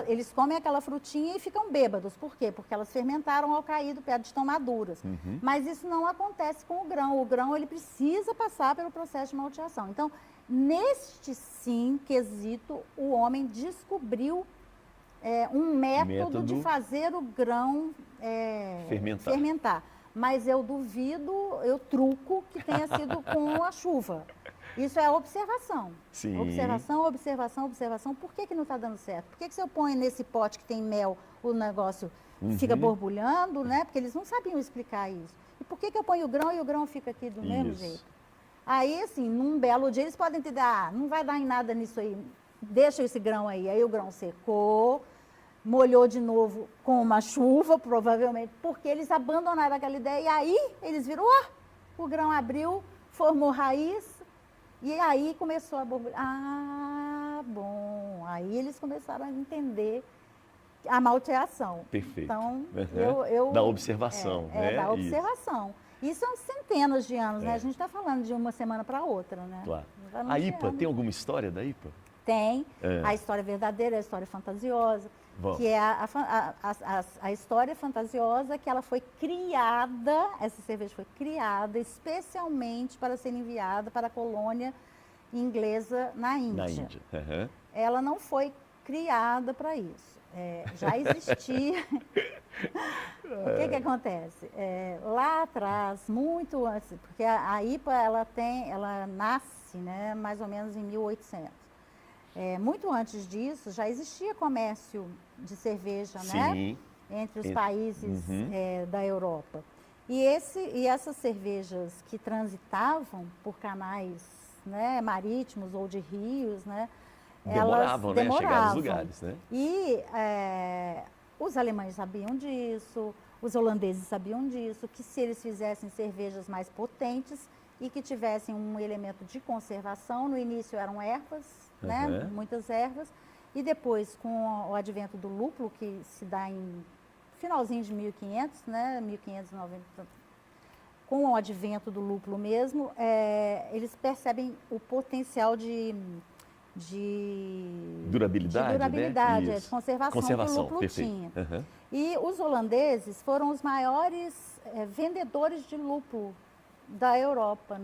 [SPEAKER 2] Eles comem aquela frutinha e ficam bêbados. Por quê? Porque elas fermentaram ao cair do pé, estão maduras. Mas isso não acontece com o grão. O grão ele precisa passar pelo processo de malteação. Então, neste sim quesito, o homem descobriu um método de fazer o grão fermentar. Mas eu duvido, eu truco que tenha sido com a chuva. Isso é observação.
[SPEAKER 1] Sim.
[SPEAKER 2] Observação. Por que não está dando certo? Por que se eu ponho nesse pote que tem mel, o negócio fica borbulhando, né? Porque eles não sabiam explicar isso. E por que eu ponho o grão e o grão fica aqui do mesmo jeito? Aí, assim, num belo dia, eles podem entender, não vai dar em nada nisso aí, deixa esse grão aí. Aí o grão secou, molhou de novo com uma chuva, provavelmente, porque eles abandonaram aquela ideia. E aí, eles viram, o grão abriu, formou raiz, e aí começou a borbulhar. Bom, aí eles começaram a entender a malteação.
[SPEAKER 1] Perfeito.
[SPEAKER 2] Então,
[SPEAKER 1] da observação, né?
[SPEAKER 2] Da observação. Isso são centenas de anos, né? A gente está falando de uma semana para outra, né?
[SPEAKER 1] Claro. A IPA, tem alguma história da IPA?
[SPEAKER 2] Tem. A história verdadeira, a história fantasiosa. Que é a história fantasiosa que ela foi criada, essa cerveja foi criada especialmente para ser enviada para a colônia inglesa na Índia. Ela não foi criada para isso. Já existia. O que acontece? Lá atrás, muito antes, porque a IPA ela nasce, né, mais ou menos em 1800. Muito antes disso, já existia comércio de cerveja, né, entre os países da Europa. E essas cervejas que transitavam por canais, né, marítimos ou de rios, né,
[SPEAKER 1] demoravam,
[SPEAKER 2] elas
[SPEAKER 1] né, a chegar nos lugares, né?
[SPEAKER 2] E os alemães sabiam disso, os holandeses sabiam disso, que se eles fizessem cervejas mais potentes e que tivessem um elemento de conservação, no início eram ervas, né, muitas ervas, e depois com o advento do lúpulo, que se dá em finalzinho de 1500, né, 1590, com o advento do lúpulo mesmo, eles percebem o potencial de
[SPEAKER 1] durabilidade, né?
[SPEAKER 2] De conservação que o lúpulo tinha. E os holandeses foram os maiores vendedores de lúpulo da Europa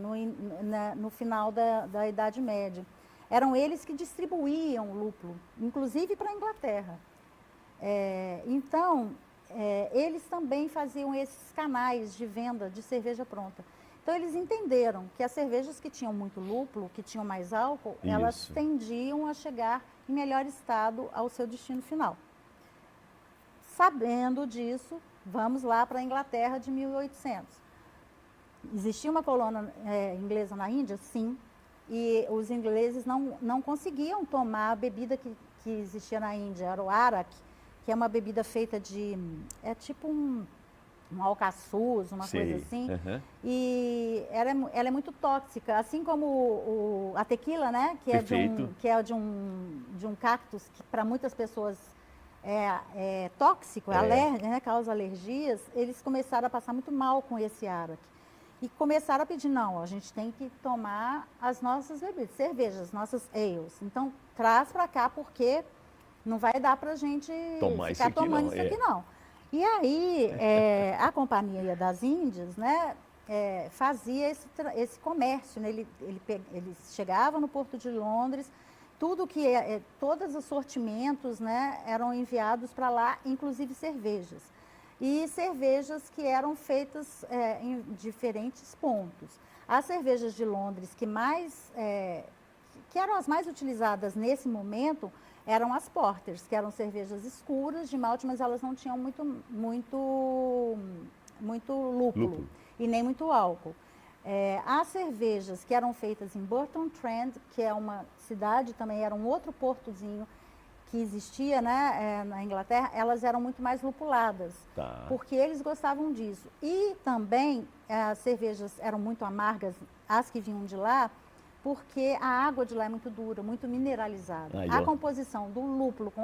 [SPEAKER 2] no final da Idade Média. Eram eles que distribuíam lúpulo, inclusive para a Inglaterra. Então, eles também faziam esses canais de venda de cerveja pronta. Então, eles entenderam que as cervejas que tinham muito lúpulo, que tinham mais álcool, elas tendiam a chegar em melhor estado ao seu destino final. Sabendo disso, vamos lá para a Inglaterra de 1800. Existia uma colônia inglesa na Índia? Sim. E os ingleses não conseguiam tomar a bebida que existia na Índia, era o arak, que é uma bebida feita de... é tipo um alcaçuz, uma coisa assim. E ela é muito tóxica, assim como a tequila, né? Que é de um cactus que para muitas pessoas é tóxico, né? Causa alergias. Eles começaram a passar muito mal com esse arak. E começaram a pedir, não, a gente tem que tomar as nossas bebidas, cervejas, nossas ales. Então, traz para cá, porque não vai dar para a gente ficar tomando isso aqui, não. E aí, a Companhia das Índias, né, fazia esse comércio, né? Eles chegavam no Porto de Londres, todos os sortimentos, né, eram enviados para lá, inclusive cervejas. E cervejas que eram feitas em diferentes pontos. As cervejas de Londres que eram as mais utilizadas nesse momento eram as porters, que eram cervejas escuras de malte, mas elas não tinham muito lúpulo e nem muito álcool. As cervejas que eram feitas em Burton Trent, que é uma cidade, também era um outro portozinho que existia, né, na Inglaterra, elas eram muito mais lupuladas, porque eles gostavam disso. E também as cervejas eram muito amargas, as que vinham de lá, porque a água de lá é muito dura, muito mineralizada. A composição do lúpulo com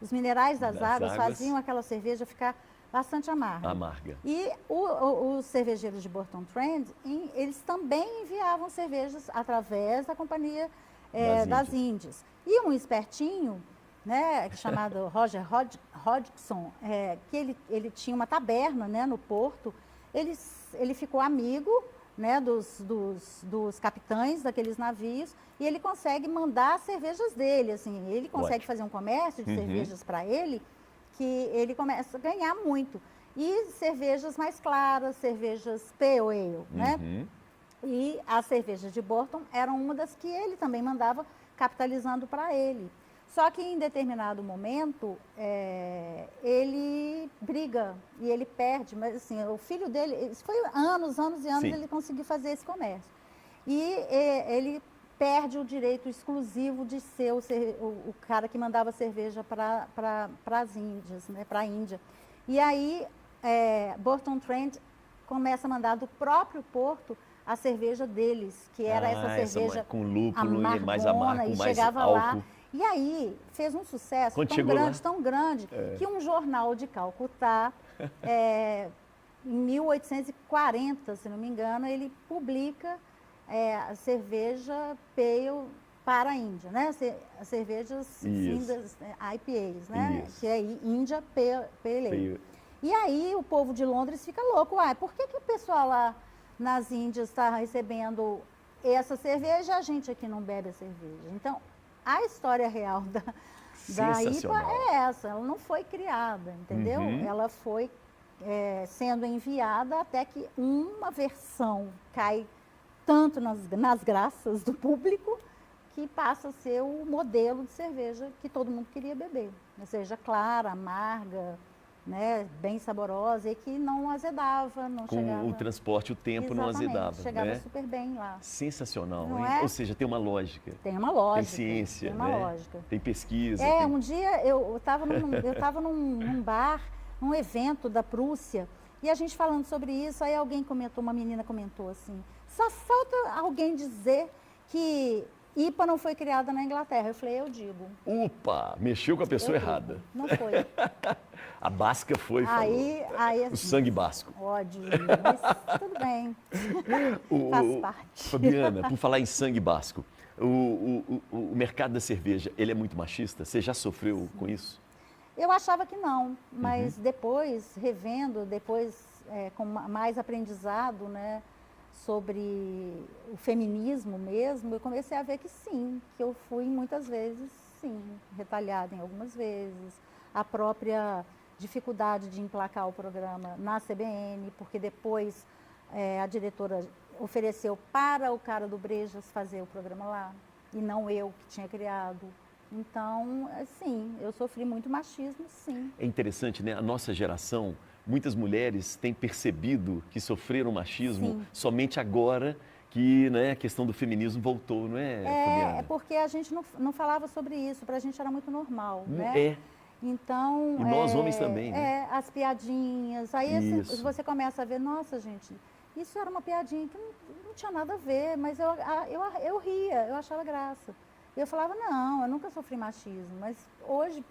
[SPEAKER 2] os minerais das águas faziam aquela cerveja ficar bastante amarga. E os cervejeiros de Burton Trent, eles também enviavam cervejas através da Companhia das Índias. E um espertinho, né, chamado Roger Hodgson, que ele tinha uma taberna, né, no porto, ele ficou amigo, né, dos capitães daqueles navios, e ele consegue mandar as cervejas dele, assim, ele consegue fazer um comércio de cervejas para ele, que ele começa a ganhar muito. E cervejas mais claras, cervejas pale ale, né? E as cervejas de Burton eram uma das que ele também mandava, capitalizando para ele. Só que em determinado momento, ele briga e ele perde, mas assim, o filho dele, isso foi anos e anos, ele conseguiu fazer esse comércio. E ele perde o direito exclusivo de ser o cara que mandava cerveja para as Índias, né, para a Índia. E aí, Burton Trent começa a mandar do próprio porto a cerveja deles, que era essa cerveja
[SPEAKER 1] com lúpulo
[SPEAKER 2] amargona,
[SPEAKER 1] e mais amargo,
[SPEAKER 2] e
[SPEAKER 1] mais
[SPEAKER 2] chegava
[SPEAKER 1] álcool.
[SPEAKER 2] Lá. E aí fez um sucesso tão grande, que um jornal de Calcutá, em 1840, se não me engano, ele publica a cerveja pale para a Índia, né? As cervejas findas, IPAs, né? Que é Índia Pale Ale. E aí o povo de Londres fica louco. Por que o pessoal lá nas Índias está recebendo essa cerveja e a gente aqui não bebe a cerveja? Então, a história real da IPA
[SPEAKER 1] Sensacional.
[SPEAKER 2] é essa, ela não foi criada, entendeu? Ela foi sendo enviada até que uma versão cai tanto nas graças do público que passa a ser o modelo de cerveja que todo mundo queria beber. Uma cerveja clara, amarga, né, bem saborosa e que não azedava, não chegava...
[SPEAKER 1] Com o transporte, o tempo não azedava.
[SPEAKER 2] Chegava
[SPEAKER 1] né?
[SPEAKER 2] super bem lá.
[SPEAKER 1] Sensacional,
[SPEAKER 2] Não
[SPEAKER 1] hein?
[SPEAKER 2] é?
[SPEAKER 1] Ou seja, tem uma lógica.
[SPEAKER 2] Tem uma lógica.
[SPEAKER 1] Tem ciência,
[SPEAKER 2] Tem uma
[SPEAKER 1] né?
[SPEAKER 2] lógica.
[SPEAKER 1] Tem pesquisa.
[SPEAKER 2] Um dia eu estava num bar, num evento da Prússia, e a gente falando sobre isso, aí uma menina comentou assim, só falta alguém dizer que IPA não foi criada na Inglaterra. Eu falei, eu digo.
[SPEAKER 1] Opa, mexeu com a pessoa errada.
[SPEAKER 2] Não foi.
[SPEAKER 1] A basca foi,
[SPEAKER 2] aí,
[SPEAKER 1] falou. O sangue basco.
[SPEAKER 2] Ódio, mas tudo bem. Faz parte.
[SPEAKER 1] Fabiana, por falar em sangue basco, o mercado da cerveja, ele é muito machista? Você já sofreu com isso?
[SPEAKER 2] Eu achava que não, mas depois, revendo, com mais aprendizado, né, sobre o feminismo mesmo, eu comecei a ver que sim, que eu fui muitas vezes, sim, retalhada em algumas vezes. A própria dificuldade de emplacar o programa na CBN, porque depois a diretora ofereceu para o cara do Brejas fazer o programa lá, e não eu que tinha criado. Então, sim, eu sofri muito machismo, sim.
[SPEAKER 1] É interessante, né? A nossa geração, muitas mulheres têm percebido que sofreram machismo somente agora que, né, a questão do feminismo voltou, não é, Fabiana?
[SPEAKER 2] É porque a gente não falava sobre isso, para a gente era muito normal, né?
[SPEAKER 1] É.
[SPEAKER 2] Então,
[SPEAKER 1] e nós homens também, né?
[SPEAKER 2] As piadinhas, aí você começa a ver, nossa, gente, isso era uma piadinha que não tinha nada a ver, mas eu ria, eu achava graça. E eu falava, não, eu nunca sofri machismo, mas hoje,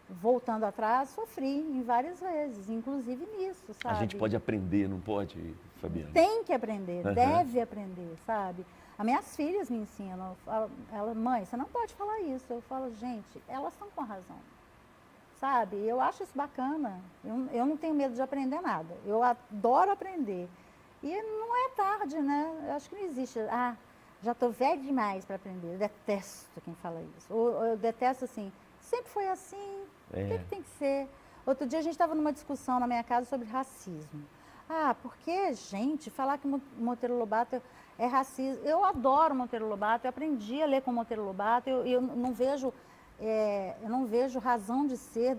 [SPEAKER 2] voltando atrás, sofri em várias vezes, inclusive nisso, sabe?
[SPEAKER 1] A gente pode aprender, não pode, Fabiana?
[SPEAKER 2] Tem que aprender, deve aprender, sabe? As minhas filhas me ensinam, mãe, você não pode falar isso. Eu falo, gente, elas estão com razão, sabe? Eu acho isso bacana, eu não tenho medo de aprender nada, eu adoro aprender. E não é tarde, né? Eu acho que não existe, já estou velha demais para aprender. Eu detesto quem fala isso. Eu detesto assim, sempre foi assim, o que tem que ser? Outro dia a gente estava numa discussão na minha casa sobre racismo. Porque, gente, falar que Monteiro Lobato é racista. Eu adoro Monteiro Lobato, eu aprendi a ler com Monteiro Lobato, eu não vejo razão de ser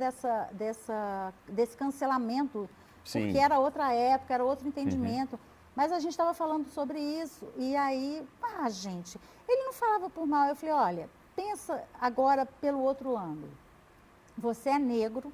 [SPEAKER 2] desse cancelamento, porque era outra época, era outro entendimento. Mas a gente estava falando sobre isso, e aí, gente, ele não falava por mal. Eu falei, olha, pensa agora pelo outro ângulo. Você é negro,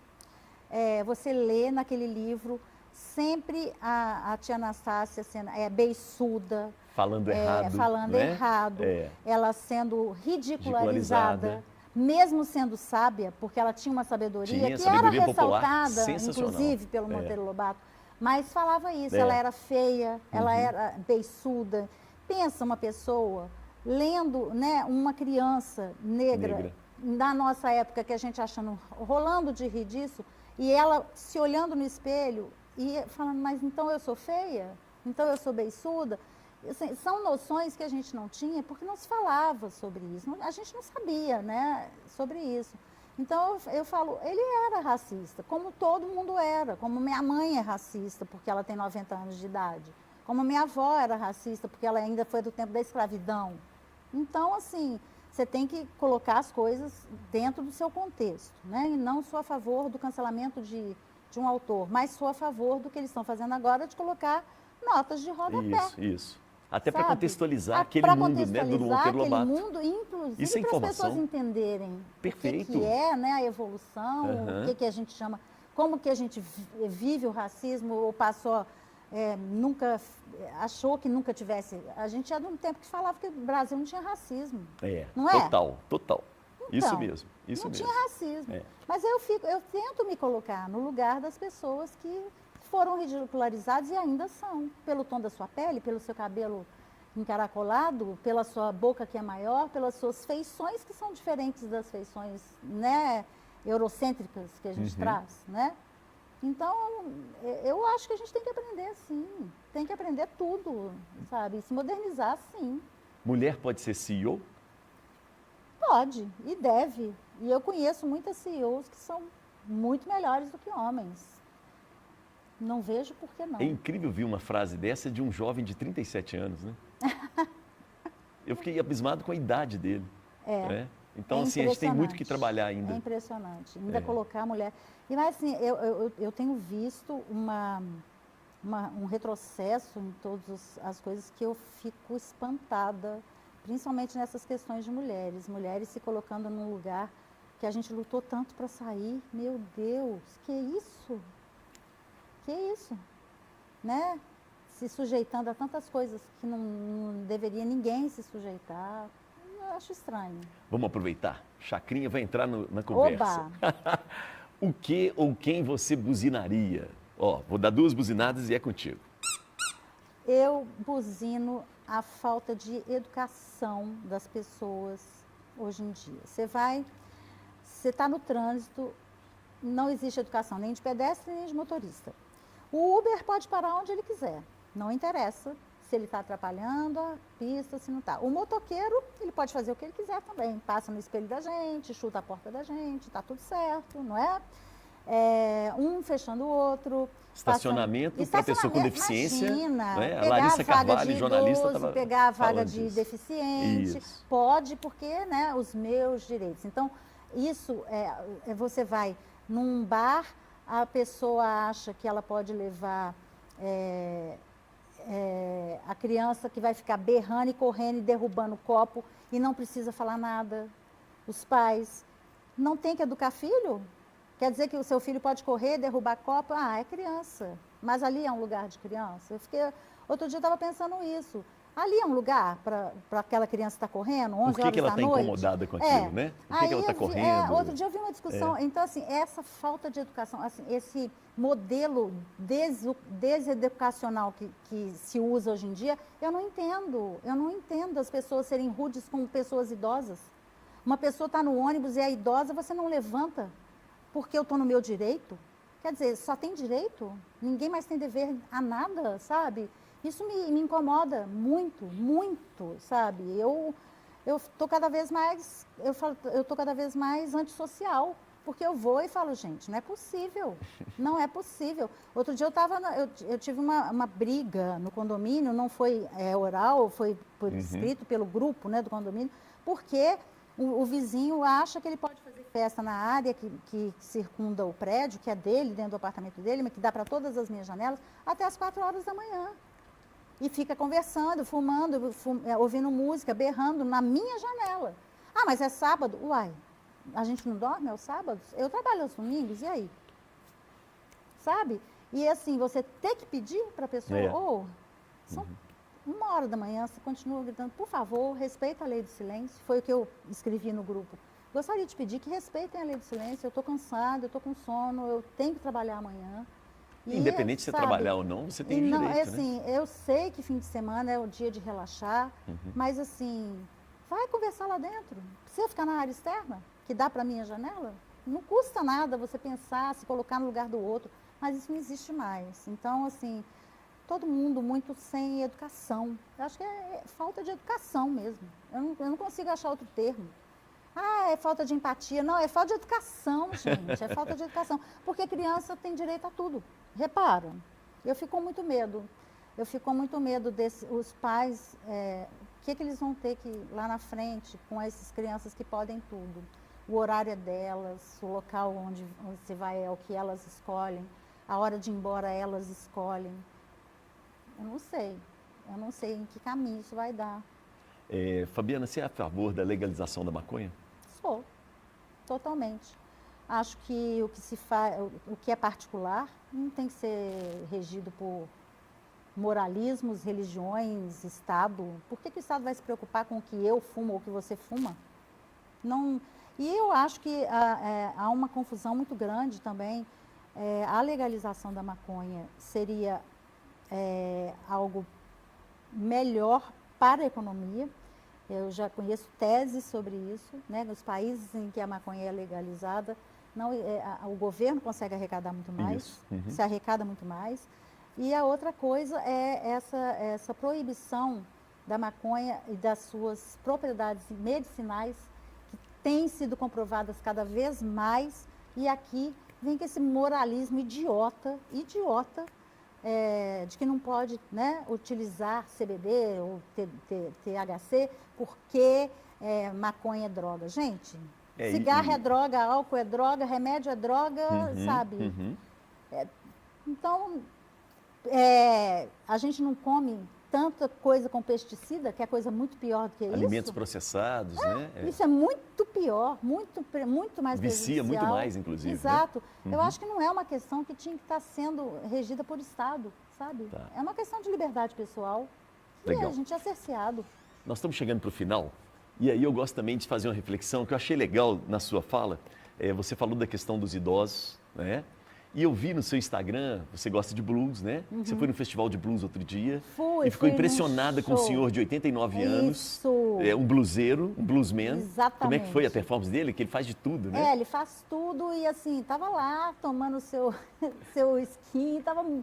[SPEAKER 2] você lê naquele livro sempre a tia Anastácia sendo beiçuda.
[SPEAKER 1] Falando errado.
[SPEAKER 2] Falando
[SPEAKER 1] né?
[SPEAKER 2] errado, ela sendo ridicularizada. Mesmo sendo sábia, porque ela tinha uma sabedoria que era ressaltada, inclusive, pelo Monteiro Lobato. Mas falava isso, ela era feia, ela era beiçuda. Pensa uma pessoa lendo, né, uma criança negra, na nossa época, que a gente achando, rolando de rir disso, e ela se olhando no espelho e falando, mas então eu sou feia? Então eu sou beiçuda? Assim, são noções que a gente não tinha porque não se falava sobre isso, a gente não sabia, né, sobre isso. Então, eu falo, ele era racista, como todo mundo era, como minha mãe é racista, porque ela tem 90 anos de idade, como minha avó era racista, porque ela ainda foi do tempo da escravidão. Então, assim, você tem que colocar as coisas dentro do seu contexto, né? E não sou a favor do cancelamento de um autor, mas sou a favor do que eles estão fazendo agora, de colocar notas de rodapé.
[SPEAKER 1] Isso. Até para contextualizar aquele mundo, né, do Monteiro Lobato.
[SPEAKER 2] Mundo, inclusive para as pessoas entenderem o que é, né, a evolução, o que a gente chama, como que a gente vive o racismo, ou passou, nunca, achou que nunca tivesse. A gente é de um tempo que falava que o Brasil não tinha racismo. Não é?
[SPEAKER 1] Total.
[SPEAKER 2] Então,
[SPEAKER 1] Isso mesmo.
[SPEAKER 2] Não tinha racismo. Mas eu tento me colocar no lugar das pessoas que foram ridicularizados e ainda são, pelo tom da sua pele, pelo seu cabelo encaracolado, pela sua boca que é maior, pelas suas feições que são diferentes das feições, né, eurocêntricas que a gente traz, né? Então, eu acho que a gente tem que aprender, sim, tem que aprender tudo, sabe, e se modernizar, sim.
[SPEAKER 1] Mulher pode ser CEO?
[SPEAKER 2] Pode e deve. E eu conheço muitas CEOs que são muito melhores do que homens. Não vejo por que não.
[SPEAKER 1] É incrível ver uma frase dessa de um jovem de 37 anos, né? Eu fiquei abismado com a idade dele. Né? Então, assim, a gente tem muito que trabalhar ainda.
[SPEAKER 2] É impressionante. Ainda colocar a mulher... E, mas, assim, eu tenho visto um retrocesso em todas as coisas que eu fico espantada, principalmente nessas questões de mulheres. Mulheres se colocando num lugar que a gente lutou tanto para sair. Meu Deus, que isso? Que isso? Né? Se sujeitando a tantas coisas que não deveria ninguém se sujeitar. Eu acho estranho.
[SPEAKER 1] Vamos aproveitar. Chacrinha vai entrar na conversa.
[SPEAKER 2] Oba!
[SPEAKER 1] O que ou quem você buzinaria? Ó, vou dar 2 buzinadas e é contigo.
[SPEAKER 2] Eu buzino a falta de educação das pessoas hoje em dia. Você está no trânsito, não existe educação nem de pedestre nem de motorista. O Uber pode parar onde ele quiser, não interessa se ele está atrapalhando a pista, se não está. O motoqueiro, ele pode fazer o que ele quiser também, passa no espelho da gente, chuta a porta da gente, está tudo certo, não é? Um fechando o outro.
[SPEAKER 1] Estacionamento para pessoa com deficiência.
[SPEAKER 2] Imagina,
[SPEAKER 1] né?
[SPEAKER 2] pegar
[SPEAKER 1] Larissa
[SPEAKER 2] a vaga
[SPEAKER 1] Carvalho,
[SPEAKER 2] de
[SPEAKER 1] jornalista,
[SPEAKER 2] idoso, pegar a vaga de
[SPEAKER 1] disso.
[SPEAKER 2] deficiente.
[SPEAKER 1] Isso.
[SPEAKER 2] Pode, porque, né, os meus direitos. Então, isso, você vai num bar, a pessoa acha que ela pode levar a criança que vai ficar berrando e correndo e derrubando o copo e não precisa falar nada. Os pais não têm que educar filho? Quer dizer que o seu filho pode correr, derrubar copo? Ah, é criança. Mas ali é um lugar de criança? Outro dia eu estava pensando isso. Ali é um lugar para aquela criança estar correndo, 11 horas da noite?
[SPEAKER 1] Por que ela está incomodada com aquilo, né? Por que ela está correndo?
[SPEAKER 2] Outro dia eu vi uma discussão. Então, assim, essa falta de educação, assim, esse modelo deseducacional que se usa hoje em dia, eu não entendo. Eu não entendo as pessoas serem rudes com pessoas idosas. Uma pessoa está no ônibus e é idosa, você não levanta porque eu estou no meu direito. Quer dizer, só tem direito? Ninguém mais tem dever a nada, sabe? Isso me incomoda muito, muito, sabe? Eu estou cada vez mais, eu tô cada vez mais antissocial, porque eu vou e falo, gente, não é possível, não é possível. Outro dia eu tive uma briga no condomínio, não foi oral, foi por escrito pelo grupo, né, do condomínio, porque o vizinho acha que ele pode fazer festa na área que circunda o prédio, que é dele, dentro do apartamento dele, mas que dá para todas as minhas janelas, até as 4 horas da manhã. E fica conversando, fumando, ouvindo música, berrando na minha janela. Ah, mas é sábado? Uai, a gente não dorme aos sábados? Eu trabalho aos domingos, e aí? Sabe? E assim, você tem que pedir para a pessoa, são 1 hora da manhã, você continua gritando, por favor, respeita a lei do silêncio. Foi o que eu escrevi no grupo. Gostaria de pedir que respeitem a lei do silêncio, eu estou cansada, eu estou com sono, eu tenho que trabalhar amanhã.
[SPEAKER 1] Independente de você trabalhar ou não, você tem direito, né?
[SPEAKER 2] Assim, eu sei que fim de semana é o dia de relaxar, mas assim, vai conversar lá dentro. Precisa ficar na área externa, que dá para a minha janela? Não custa nada você pensar, se colocar no lugar do outro, mas isso não existe mais. Então, assim, todo mundo muito sem educação. Eu acho que é falta de educação mesmo. Eu não consigo achar outro termo. Ah, é falta de empatia. Não, é falta de educação, gente. É falta de educação. Porque criança tem direito a tudo. Repara, eu fico com muito medo. Eu fico com muito medo os pais, o que eles vão ter que ir lá na frente com essas crianças que podem tudo. O horário é delas, o local onde se vai é o que elas escolhem, a hora de ir embora elas escolhem. Eu não sei em que caminho isso vai dar.
[SPEAKER 1] Fabiana, você é a favor da legalização da maconha?
[SPEAKER 2] Sou, totalmente. Acho que o que é particular não tem que ser regido por moralismos, religiões, Estado. Por que o Estado vai se preocupar com o que eu fumo ou o que você fuma? Não. E eu acho que há uma confusão muito grande também. A legalização da maconha seria algo melhor para a economia. Eu já conheço teses sobre isso, né? Nos países em que a maconha é legalizada, o governo consegue arrecadar muito mais, se arrecada muito mais. E a outra coisa é essa proibição da maconha e das suas propriedades medicinais, que têm sido comprovadas cada vez mais, e aqui vem com esse moralismo idiota, de que não pode, né, utilizar CBD ou THC porque maconha é droga. Gente, cigarro é droga, álcool é droga, remédio é droga, sabe? Então, a gente não come tanta coisa com pesticida, que é coisa muito pior do que isso.
[SPEAKER 1] Alimentos processados, né?
[SPEAKER 2] Isso é muito pior, muito mais
[SPEAKER 1] vicia
[SPEAKER 2] prejudicial.
[SPEAKER 1] muito mais, inclusive.
[SPEAKER 2] Exato.
[SPEAKER 1] Né?
[SPEAKER 2] Eu acho que não é uma questão que tinha que estar sendo regida por Estado, sabe?
[SPEAKER 1] Tá.
[SPEAKER 2] É uma questão de liberdade pessoal.
[SPEAKER 1] Legal.
[SPEAKER 2] E a gente é cerceado.
[SPEAKER 1] Nós estamos chegando para o final, e aí eu gosto também de fazer uma reflexão que eu achei legal na sua fala. Você falou da questão dos idosos, né? E eu vi no seu Instagram, você gosta de blues, né? Você foi no festival de blues outro dia.
[SPEAKER 2] Fui,
[SPEAKER 1] e ficou
[SPEAKER 2] fui
[SPEAKER 1] impressionada com um senhor de 89 anos.
[SPEAKER 2] Isso.
[SPEAKER 1] Um bluseiro, um bluesman.
[SPEAKER 2] Exatamente.
[SPEAKER 1] Como é que foi a performance dele? Que ele faz de tudo, né?
[SPEAKER 2] Ele faz tudo e assim, tava lá tomando seu skin, tava um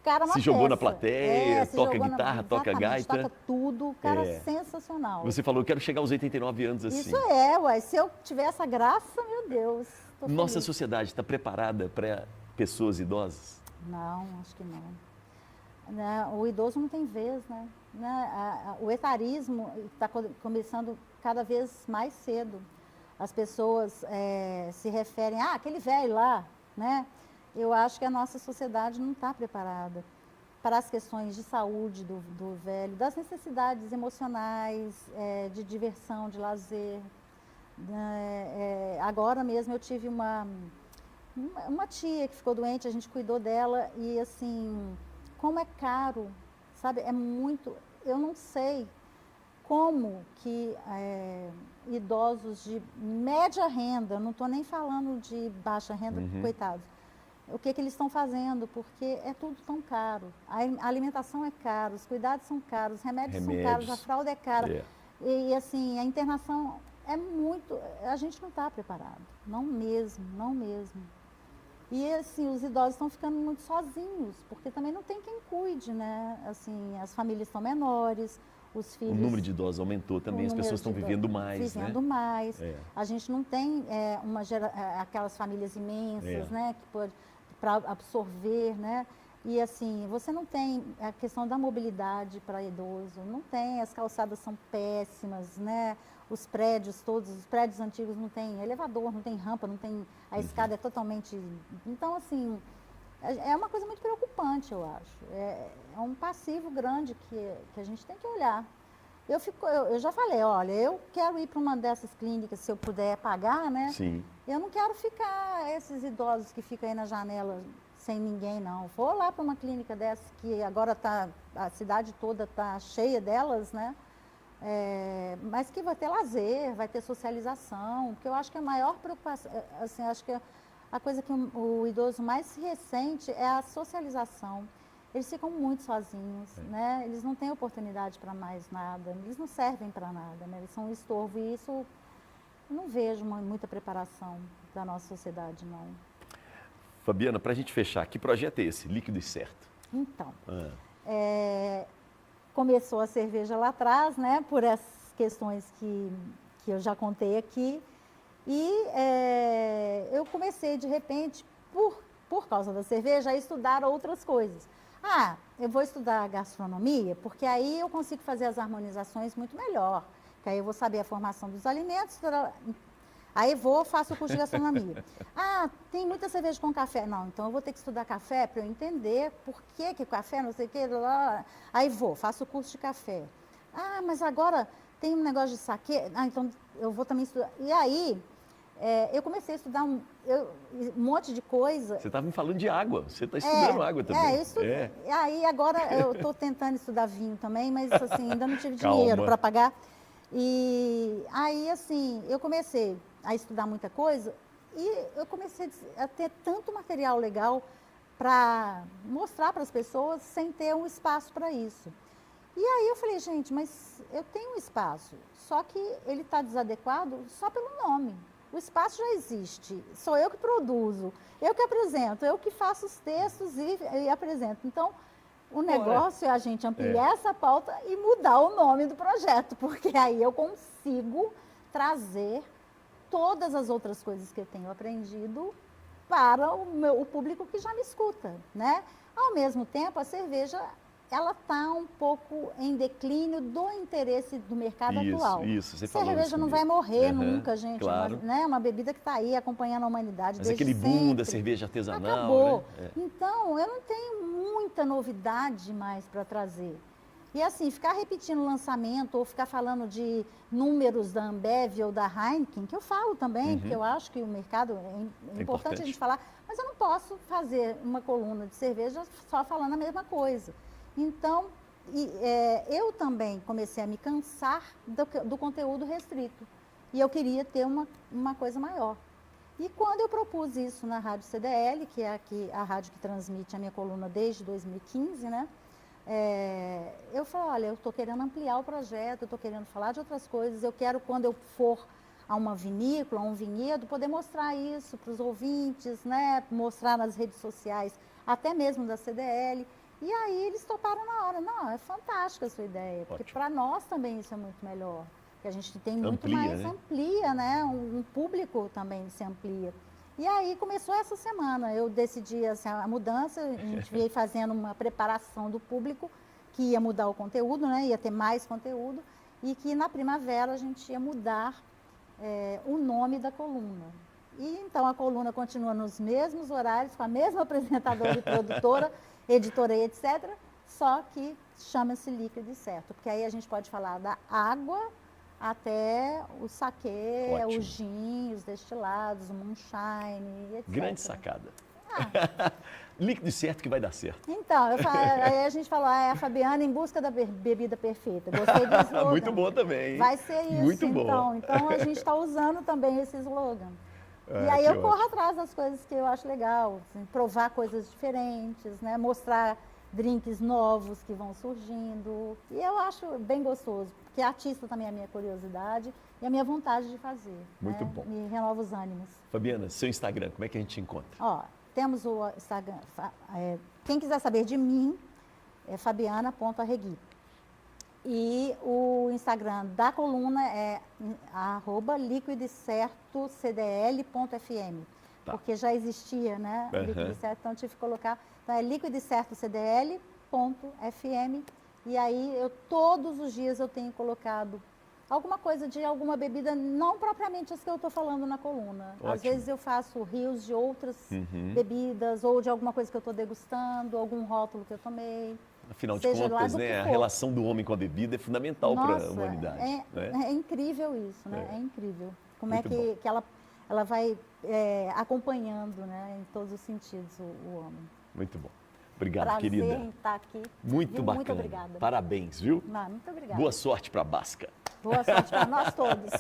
[SPEAKER 2] cara uma
[SPEAKER 1] Se jogou na
[SPEAKER 2] peça.
[SPEAKER 1] plateia, toca guitarra, toca gaita.
[SPEAKER 2] Toca tudo, cara sensacional.
[SPEAKER 1] Você falou, eu quero chegar aos 89 anos assim.
[SPEAKER 2] Isso uai, se eu tiver essa graça, meu Deus.
[SPEAKER 1] Nossa sociedade está preparada para pessoas idosas?
[SPEAKER 2] Não, acho que não. O idoso não tem vez, né? O etarismo está começando cada vez mais cedo. As pessoas se referem, aquele velho lá, né? Eu acho que a nossa sociedade não está preparada para as questões de saúde do velho, das necessidades emocionais, de diversão, de lazer. Agora mesmo eu tive uma tia que ficou doente, a gente cuidou dela e assim, como é caro, sabe? É muito, eu não sei como que idosos de média renda, não estou nem falando de baixa renda, coitados, o que eles estão fazendo, porque é tudo tão caro. A alimentação é cara, os cuidados são caros, os remédios são caros, a fralda é cara. E assim, a internação é muito, a gente não está preparado, não mesmo. E assim, os idosos estão ficando muito sozinhos, porque também não tem quem cuide, né? Assim, as famílias estão menores, os filhos...
[SPEAKER 1] O número de idosos aumentou também, as pessoas estão vivendo mais,
[SPEAKER 2] Vivendo mais. A gente não tem aquelas famílias imensas, né? Que pode para absorver, né? E assim, você não tem a questão da mobilidade para idoso, não tem, as calçadas são péssimas, né? Os prédios todos, os prédios antigos não tem elevador, não tem rampa, não tem, a escada é totalmente... Então, assim, é uma coisa muito preocupante, eu acho. É um passivo grande que a gente tem que olhar. Eu já falei, olha, eu quero ir para uma dessas clínicas, se eu puder pagar, né?
[SPEAKER 1] Sim.
[SPEAKER 2] Eu não quero ficar esses idosos que ficam aí na janela sem ninguém, não. Vou lá para uma clínica dessas que agora a cidade toda está cheia delas, né? Mas que vai ter lazer, vai ter socialização, porque eu acho que a maior preocupação, assim, acho que a coisa que o idoso mais se ressente é a socialização. Eles ficam muito sozinhos, né? Eles não têm oportunidade para mais nada, eles não servem para nada, né? Eles são um estorvo e isso eu não vejo muita preparação da nossa sociedade, não.
[SPEAKER 1] Fabiana, para a gente fechar, que projeto é esse, Líquido e Certo?
[SPEAKER 2] Então, começou a cerveja lá atrás, né? Por essas questões que eu já contei aqui. E eu comecei, de repente, por causa da cerveja, a estudar outras coisas. Eu vou estudar gastronomia, porque aí eu consigo fazer as harmonizações muito melhor. Que aí eu vou saber a formação dos alimentos. Aí faço o curso de gastronomia. Tem muita cerveja com café. Não, então eu vou ter que estudar café para eu entender por que café, não sei o que. Aí faço o curso de café. Mas agora tem um negócio de saquê. Então eu vou também estudar. E aí eu comecei a estudar um monte de coisa.
[SPEAKER 1] Você estava me falando de água, você está estudando água também.
[SPEAKER 2] Eu estudo. Aí agora eu estou tentando estudar vinho também, mas assim, ainda não tive dinheiro para pagar. E aí, assim, eu comecei a estudar muita coisa e eu comecei a ter tanto material legal para mostrar para as pessoas sem ter um espaço para isso. E aí eu falei, gente, mas eu tenho um espaço, só que ele está desadequado só pelo nome. O espaço já existe, sou eu que produzo, eu que apresento, eu que faço os textos e apresento. Então, o negócio é a gente ampliar essa pauta e mudar o nome do projeto, porque aí eu consigo trazer todas as outras coisas que eu tenho aprendido para o público que já me escuta, né? Ao mesmo tempo, a cerveja, ela está um pouco em declínio do interesse do mercado atual.
[SPEAKER 1] Isso, você falou
[SPEAKER 2] cerveja
[SPEAKER 1] isso
[SPEAKER 2] não
[SPEAKER 1] comigo.
[SPEAKER 2] vai morrer nunca, gente.
[SPEAKER 1] Claro.
[SPEAKER 2] É uma bebida que está aí acompanhando a humanidade
[SPEAKER 1] Mas
[SPEAKER 2] desde
[SPEAKER 1] aquele boom
[SPEAKER 2] sempre.
[SPEAKER 1] da cerveja artesanal,
[SPEAKER 2] Acabou.
[SPEAKER 1] né?
[SPEAKER 2] Então, eu não tenho muita novidade mais para trazer. E assim, ficar repetindo lançamento ou ficar falando de números da Ambev ou da Heineken, que eu falo também, porque eu acho que o mercado é importante a gente falar, mas eu não posso fazer uma coluna de cerveja só falando a mesma coisa. Então, eu também comecei a me cansar do conteúdo restrito. E eu queria ter uma coisa maior. E quando eu propus isso na Rádio CDL, que é a rádio que transmite a minha coluna desde 2015, né? Eu falei, olha, eu estou querendo ampliar o projeto, eu estou querendo falar de outras coisas, eu quero, quando eu for a uma vinícola, a um vinhedo, poder mostrar isso para os ouvintes, né? Mostrar nas redes sociais, até mesmo da CDL. E aí eles toparam na hora. Não, é fantástica a sua ideia, porque para nós também isso é muito melhor. Que a gente tem muito mais, amplia, né? Um público também se amplia. E aí começou essa semana, eu decidi assim, a mudança, a gente veio fazendo uma preparação do público, que ia mudar o conteúdo, né? Ia ter mais conteúdo, e que na primavera a gente ia mudar o nome da coluna. E então a coluna continua nos mesmos horários, com a mesma apresentadora e produtora, editora e etc., só que chama-se Líquido e Certo, porque aí a gente pode falar da água até o saquê, o gin, os destilados, o moonshine, etc.
[SPEAKER 1] Grande sacada. Líquido e certo que vai dar certo.
[SPEAKER 2] Então, aí a gente falou, é a Fabiana em busca da bebida perfeita. Gostei do slogan.
[SPEAKER 1] Muito bom também.
[SPEAKER 2] Vai ser isso,
[SPEAKER 1] muito bom.
[SPEAKER 2] Então a gente está usando também esse slogan. E aí eu corro atrás das coisas que eu acho legal, assim, provar coisas diferentes, né? Mostrar drinks novos que vão surgindo. E eu acho bem gostoso, porque artista também é a minha curiosidade e a minha vontade de fazer.
[SPEAKER 1] Muito
[SPEAKER 2] né?
[SPEAKER 1] bom.
[SPEAKER 2] Me renova os ânimos.
[SPEAKER 1] Fabiana, seu Instagram, como é que a gente te encontra?
[SPEAKER 2] Temos o Instagram. Quem quiser saber de mim, é fabiana.arregui. E o Instagram da coluna é @liquidecertocdl.fm. Porque já existia, né? Líquido Certo, então eu tive que colocar. Então é liquidecertocdl.fm. E aí todos os dias eu tenho colocado alguma coisa de alguma bebida, não propriamente as que eu estou falando na coluna. Às vezes eu faço rios de outras bebidas, ou de alguma coisa que eu estou degustando, algum rótulo que eu tomei.
[SPEAKER 1] Afinal de contas, né, a relação do homem com a bebida é fundamental para a humanidade.
[SPEAKER 2] É incrível isso, né? É incrível. Como
[SPEAKER 1] Muito
[SPEAKER 2] que ela vai acompanhando, né, em todos os sentidos o homem.
[SPEAKER 1] Muito bom. Obrigado,
[SPEAKER 2] Prazer
[SPEAKER 1] querida.
[SPEAKER 2] em estar aqui.
[SPEAKER 1] Muito bacana.
[SPEAKER 2] Muito obrigada.
[SPEAKER 1] Parabéns, viu?
[SPEAKER 2] Muito obrigada.
[SPEAKER 1] Boa sorte para a Basca.
[SPEAKER 2] Boa sorte para nós todos.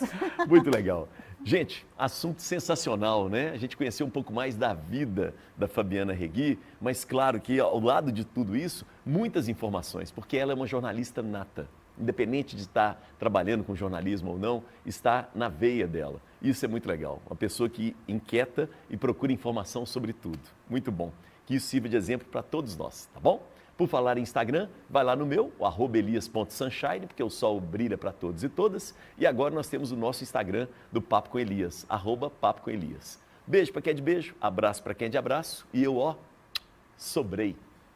[SPEAKER 1] Muito legal. Gente, assunto sensacional, né? A gente conheceu um pouco mais da vida da Fabiana Arregui, mas claro que ao lado de tudo isso, muitas informações, porque ela é uma jornalista nata. Independente de estar trabalhando com jornalismo ou não, está na veia dela. Isso é muito legal. Uma pessoa que inquieta e procura informação sobre tudo. Muito bom. Que isso sirva de exemplo para todos nós, tá bom? Por falar em Instagram, vai lá no meu, o @elias.sunshine, porque o sol brilha para todos e todas. E agora nós temos o nosso Instagram do Papo com Elias, @Papo com Elias. Beijo para quem é de beijo, abraço para quem é de abraço. E eu, sobrei.